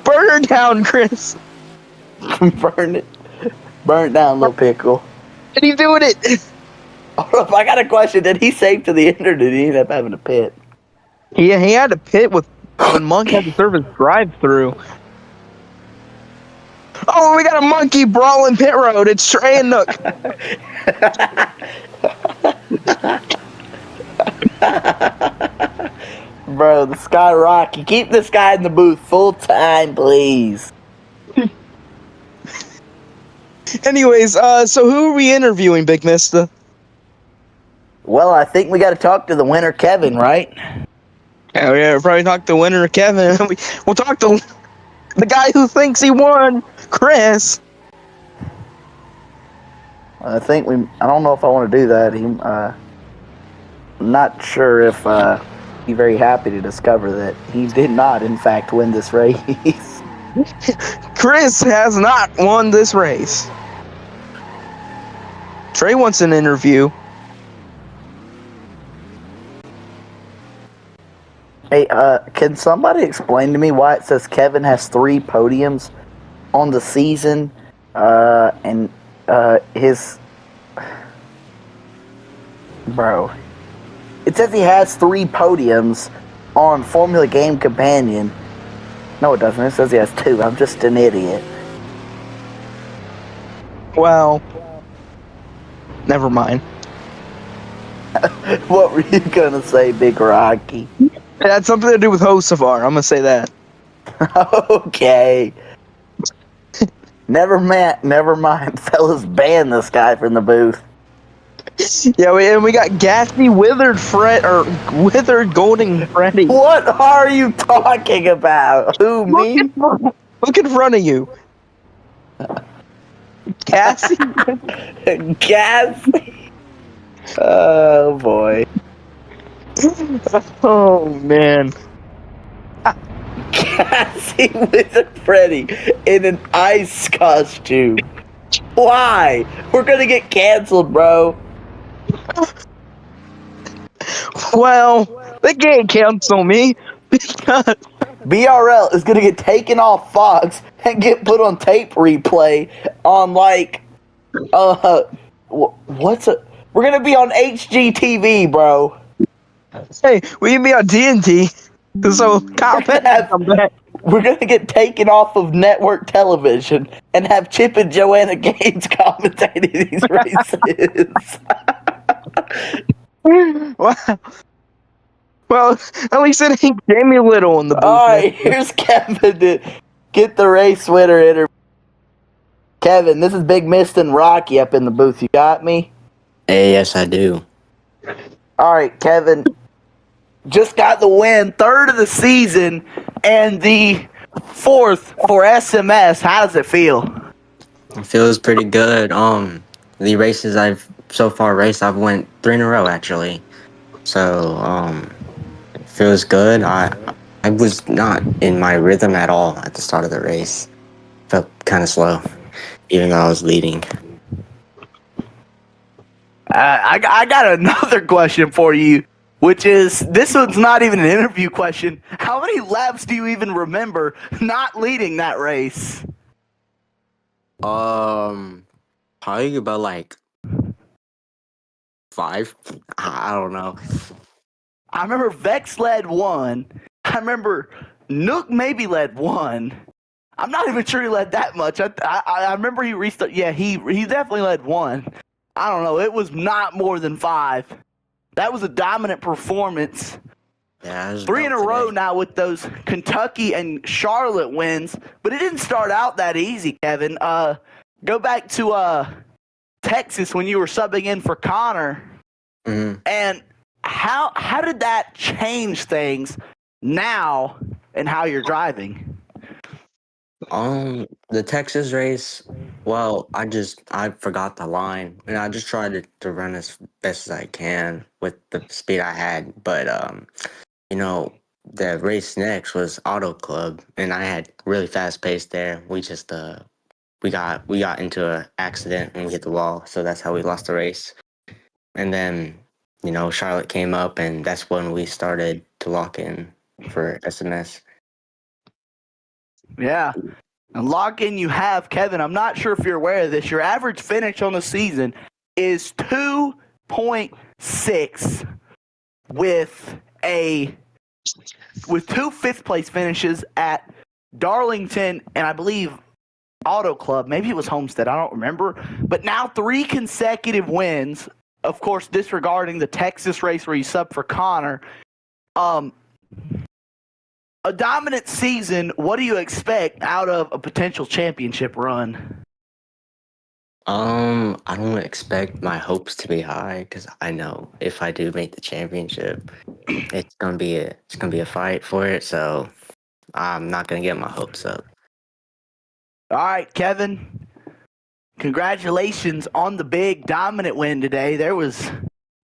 Burn her down, Chris. Burn it. Burn it down, little pickle. And he's doing it. Hold up, I got a question. Did he save to the end, or did he end up having to pit? He had to pit when Monk had to serve his drive-through. Oh, we got a monkey brawling pit road. It's Trey and Nook. Bro, the Sky Rocky. Keep this guy in the booth full time, please. Anyways, so who are we interviewing, Big Mista? Well, I think we got to talk to the winner, Kevin, right? Yeah, we'll probably talk to the winner, Kevin. We'll talk to the guy who thinks he won, Chris. I don't know if I want to do that. I'm not sure if he's very happy to discover that he did not, in fact, win this race. Chris has not won this race. Trey wants an interview. Hey, can somebody explain to me why it says Kevin has 3 podiums on the season, and his... Bro. It says he has 3 podiums on Formula Game Companion. No, it doesn't. It says he has 2. I'm just an idiot. Well, never mind. What were you gonna say, Big Rocky? It had something to do with Hocevar. I'm gonna say that. Okay. Never mind, fellas. Ban this guy from the booth. Yeah, and we got gassy, withered golden Freddy. What are you talking about? Who, me? Look in front of you. Gassy. Gas? Oh, boy. Oh man. Cassie with a Freddy in an ice costume. Why? We're gonna get canceled, bro. Well, they can't cancel me because BRL is gonna get taken off Fox and get put on tape replay on what's it? We're gonna be on HGTV, bro. hey, we can be on TNT. So Kyle Petty can come back. We're gonna get taken off of network television and have Chip and Joanna Gaines commentating these races. Well, at least it ain't Jamie Little in the booth. Alright, here's Kevin to get the race winner interview. Kevin, this is Big Mist and Rocky up in the booth. You got me? Hey, yes, I do. Alright, Kevin. Just got the win, third of the season, and the fourth for SMS. How does it feel? It feels pretty good. The races I've so far raced, I've went 3 in a row actually. So, it feels good. I was not in my rhythm at all at the start of the race. Felt kind of slow, even though I was leading. I got another question for you, which is, this one's not even an interview question. How many laps do you even remember not leading that race? Probably about like 5. I don't know. I remember Vex led 1. I remember Nook maybe led 1. I'm not even sure he led that much. I remember he restarted. Yeah, he definitely led 1. I don't know. It was not more than 5. That was a dominant performance. Yeah, it was 3 in a about row today. now with those Kentucky and Charlotte wins, but it didn't start out that easy, Kevin. Go back to Texas when you were subbing in for Connor, and how did that change things now and how you're driving? The Texas race, well, I forgot the line, and I just tried to run as best as I can with the speed I had. But you know, the race next was Auto Club, and I had really fast pace there. We just we got into an accident and we hit the wall, so that's how we lost the race. And then, Charlotte came up, and that's when we started to lock in for SMS. Yeah. And lock in you have, Kevin. I'm not sure if you're aware of this. Your average finish on the season is 2.6 with two fifth place finishes at Darlington and I believe Auto Club. Maybe it was Homestead. I don't remember. But now 3 consecutive wins. Of course, disregarding the Texas race where you subbed for Connor. A dominant season. What do you expect out of a potential championship run? I don't expect my hopes to be high because I know if I do make the championship, it's gonna be a fight for it. So I'm not gonna get my hopes up. All right, Kevin. Congratulations on the big dominant win today. There was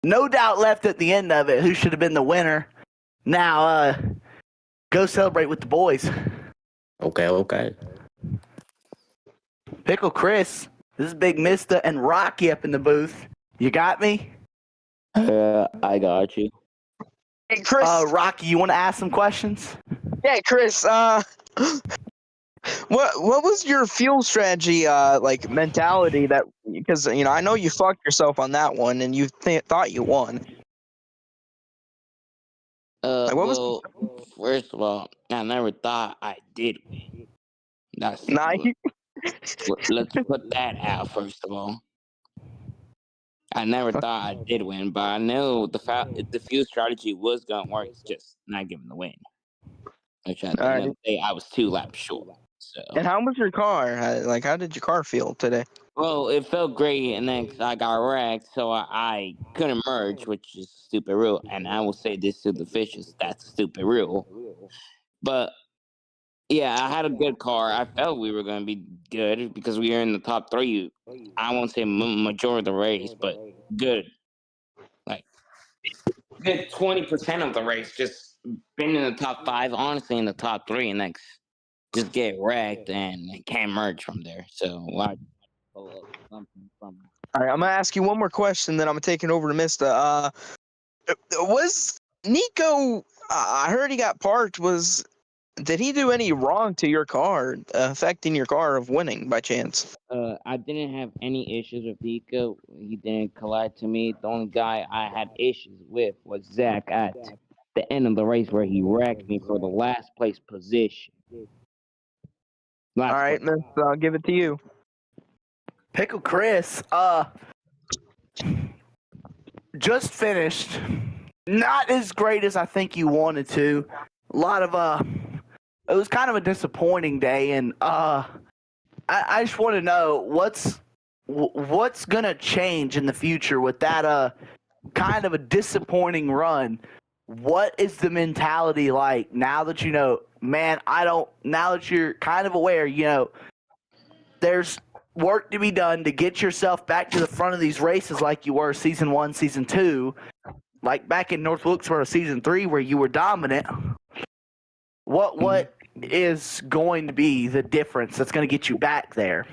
no doubt left at the end of it who should have been the winner. Now, go celebrate with the boys. Okay. Pickle Chris, this is Big Mista and Rocky up in the booth. You got me? I got you. Hey Chris. Rocky, you want to ask some questions? Yeah, Chris. What was your fuel strategy, mentality that, because I know you fucked yourself on that one and you thought you won. First of all, I never thought I did win. Let's put that out first of all. I never thought I did win, but I knew the fuel strategy was gonna work. It's just not giving the win. Which at the end of the day, I was 2 laps short. So, And how was your car? How did your car feel today? well, it felt great, and then I got wrecked, so I couldn't merge, which is a stupid rule. And I will say this to the fishes: that's a stupid rule. But yeah, I had a good car. I felt we were going to be good because we were in the top 3. I won't say majority of the race, but good. Like, good 20% of the race. Just been in the top 5, honestly, in the top 3, and then just get wrecked and can't merge from there. So, I pull up something from. All right, I'm gonna ask you one more question, then I'm gonna take it over to Mista. Was Nico? I heard he got parked. Did he do any wrong to your car, affecting your car of winning by chance? I didn't have any issues with Nico. He didn't collide to me. The only guy I had issues with was Zach at the end of the race where he wrecked me for the last place position. All right, Mista, I'll give it to you. Pickle Chris, just finished. Not as great as I think you wanted to. A lot of it was kind of a disappointing day, and I just want to know what's gonna change in the future with that kind of a disappointing run. What is the mentality like now that you know, man? Now that you're kind of aware, you know, there's work to be done to get yourself back to the front of these races like you were season 1, season 2, like back in North Wilkesboro season 3 where you were dominant. What is going to be the difference that's going to get you back there?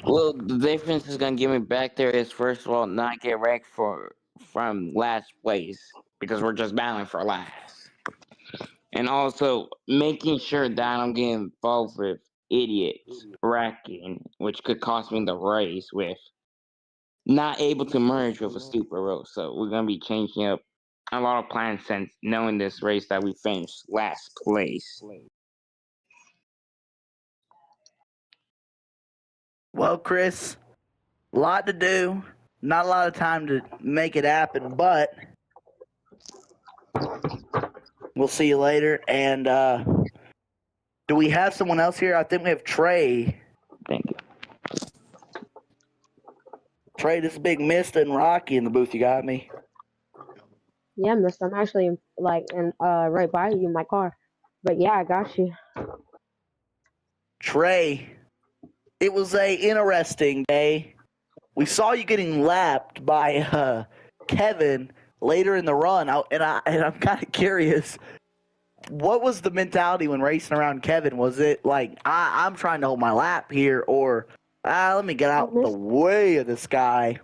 Well, the difference is gonna get me back there is first of all not get wrecked from last place because we're just battling for last, and also making sure that I don't get involved with idiots wrecking, which could cost me the race with not able to merge with a stupid road. So we're gonna be changing up a lot of plans since knowing this race that we finished last place. Well, Chris, a lot to do, not a lot of time to make it happen, but we'll see you later. And do we have someone else here? I think we have Trey. Thank you. Trey, this is Big Mista and Rocky in the booth. You got me? Yeah, miss. I'm actually right by you in my car. But yeah, I got you. Trey, it was a interesting day. We saw you getting lapped by Kevin later in the run, and I'm kind of curious. What was the mentality when racing around Kevin? Was it like I'm trying to hold my lap here, or let me get out the way of this guy?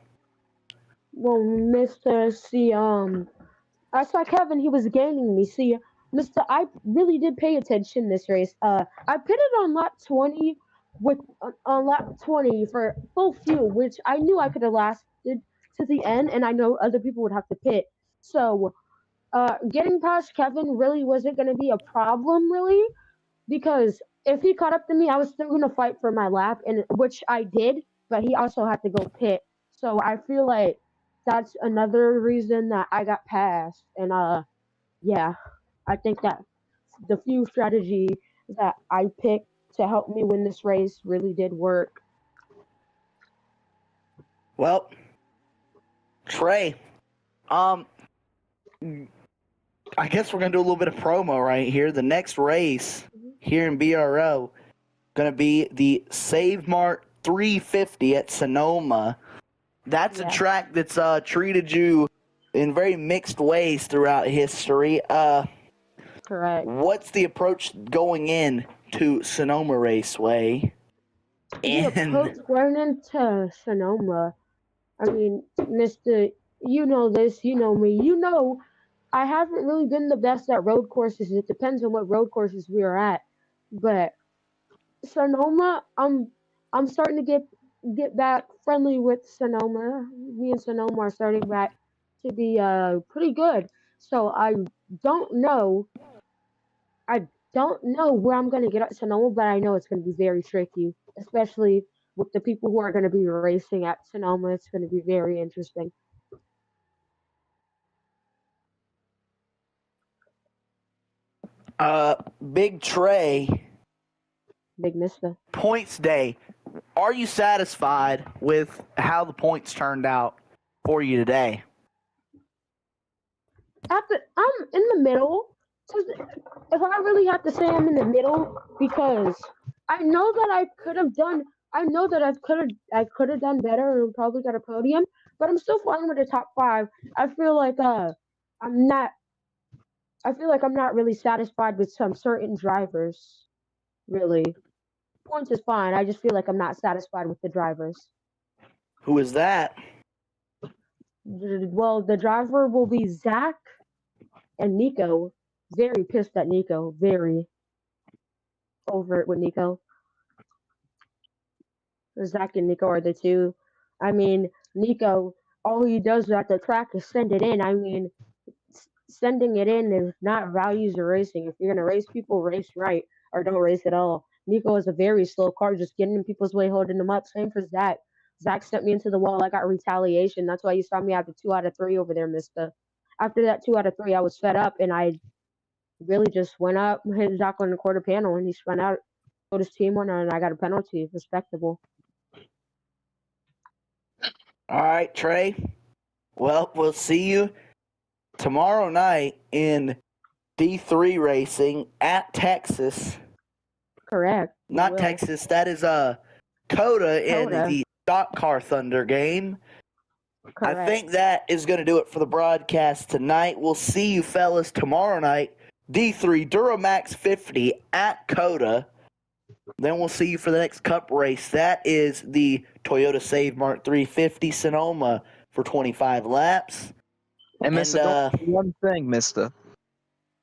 Well, Mister, see, I saw Kevin. He was gaining me. See, Mister, I really did pay attention this race. I pitted on lap 20 on lap 20 for full fuel, which I knew I could have lasted to the end, and I know other people would have to pit. So, getting past Kevin really wasn't going to be a problem, really, because if he caught up to me, I was still going to fight for my lap, and which I did. But he also had to go pit. So I feel like that's another reason that I got passed. And yeah, I think that the few strategy that I picked to help me win this race really did work. Well, Trey, I guess we're gonna do a little bit of promo right here. The next race here in BRO gonna be the Save Mart 350 at Sonoma. That's a track that's treated you in very mixed ways throughout history. Correct. What's the approach going in to Sonoma Raceway? The approach going into Sonoma, I mean, Mister, you know this, you know me, you know I haven't really been the best at road courses. It depends on what road courses we are at, but Sonoma, I'm starting to get back friendly with Sonoma. Me and Sonoma are starting back to be pretty good. So don't know I don't know where I'm gonna get at Sonoma, but I know it's gonna be very tricky, especially with the people who are gonna be racing at Sonoma. It's gonna be very interesting. Big Trey, Big mister. Points day. Are you satisfied with how the points turned out for you today? I'm in the middle. 'Cause if I really have to say, I'm in the middle because I know that I could have done. I know that I could have done better and probably got a podium, but I'm still flying with the top 5. I feel like I'm not. I feel like I'm not really satisfied with some certain drivers. Really, points is fine. I just feel like I'm not satisfied with the drivers. Who is that? Well, the driver will be Zach and Nico. Very pissed at Nico. Very over it with Nico. Zach and Nico are the two. I mean, Nico, all he does at the track is send it in. I mean, sending it in is not values of racing. If you're gonna race people, race right or don't race at all. Nico is a very slow car, just getting in people's way, holding them up. Same for Zach. Zach sent me into the wall. I got retaliation. That's why you saw me after 2 out of 3 over there, Mister. After that 2 out of 3, I was fed up and I really just went up, hit Zach on the quarter panel, and he spun out. Put his team on, and I got a penalty. Respectable. All right, Trey. Well, we'll see you tomorrow night in D3 racing at Texas. Correct. Not Texas. That is Coda in the Stock Car Thunder game. Correct. I think that is going to do it for the broadcast tonight. We'll see you fellas tomorrow night. D3 Duramax 50 at Coda. Then we'll see you for the next Cup race. That is the Toyota Save Mark 350 Sonoma for 25 laps. And Mister, don't forget one thing, Mister.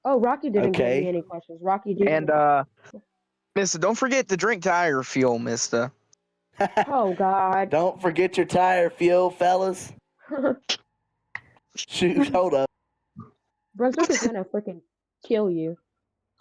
Oh, Rocky didn't give me any questions. Rocky didn't. And Mister, don't forget to drink tire fuel, Mister. Oh God! Don't forget your tire fuel, fellas. Shoot, hold up. Brunswick is gonna freaking kill you.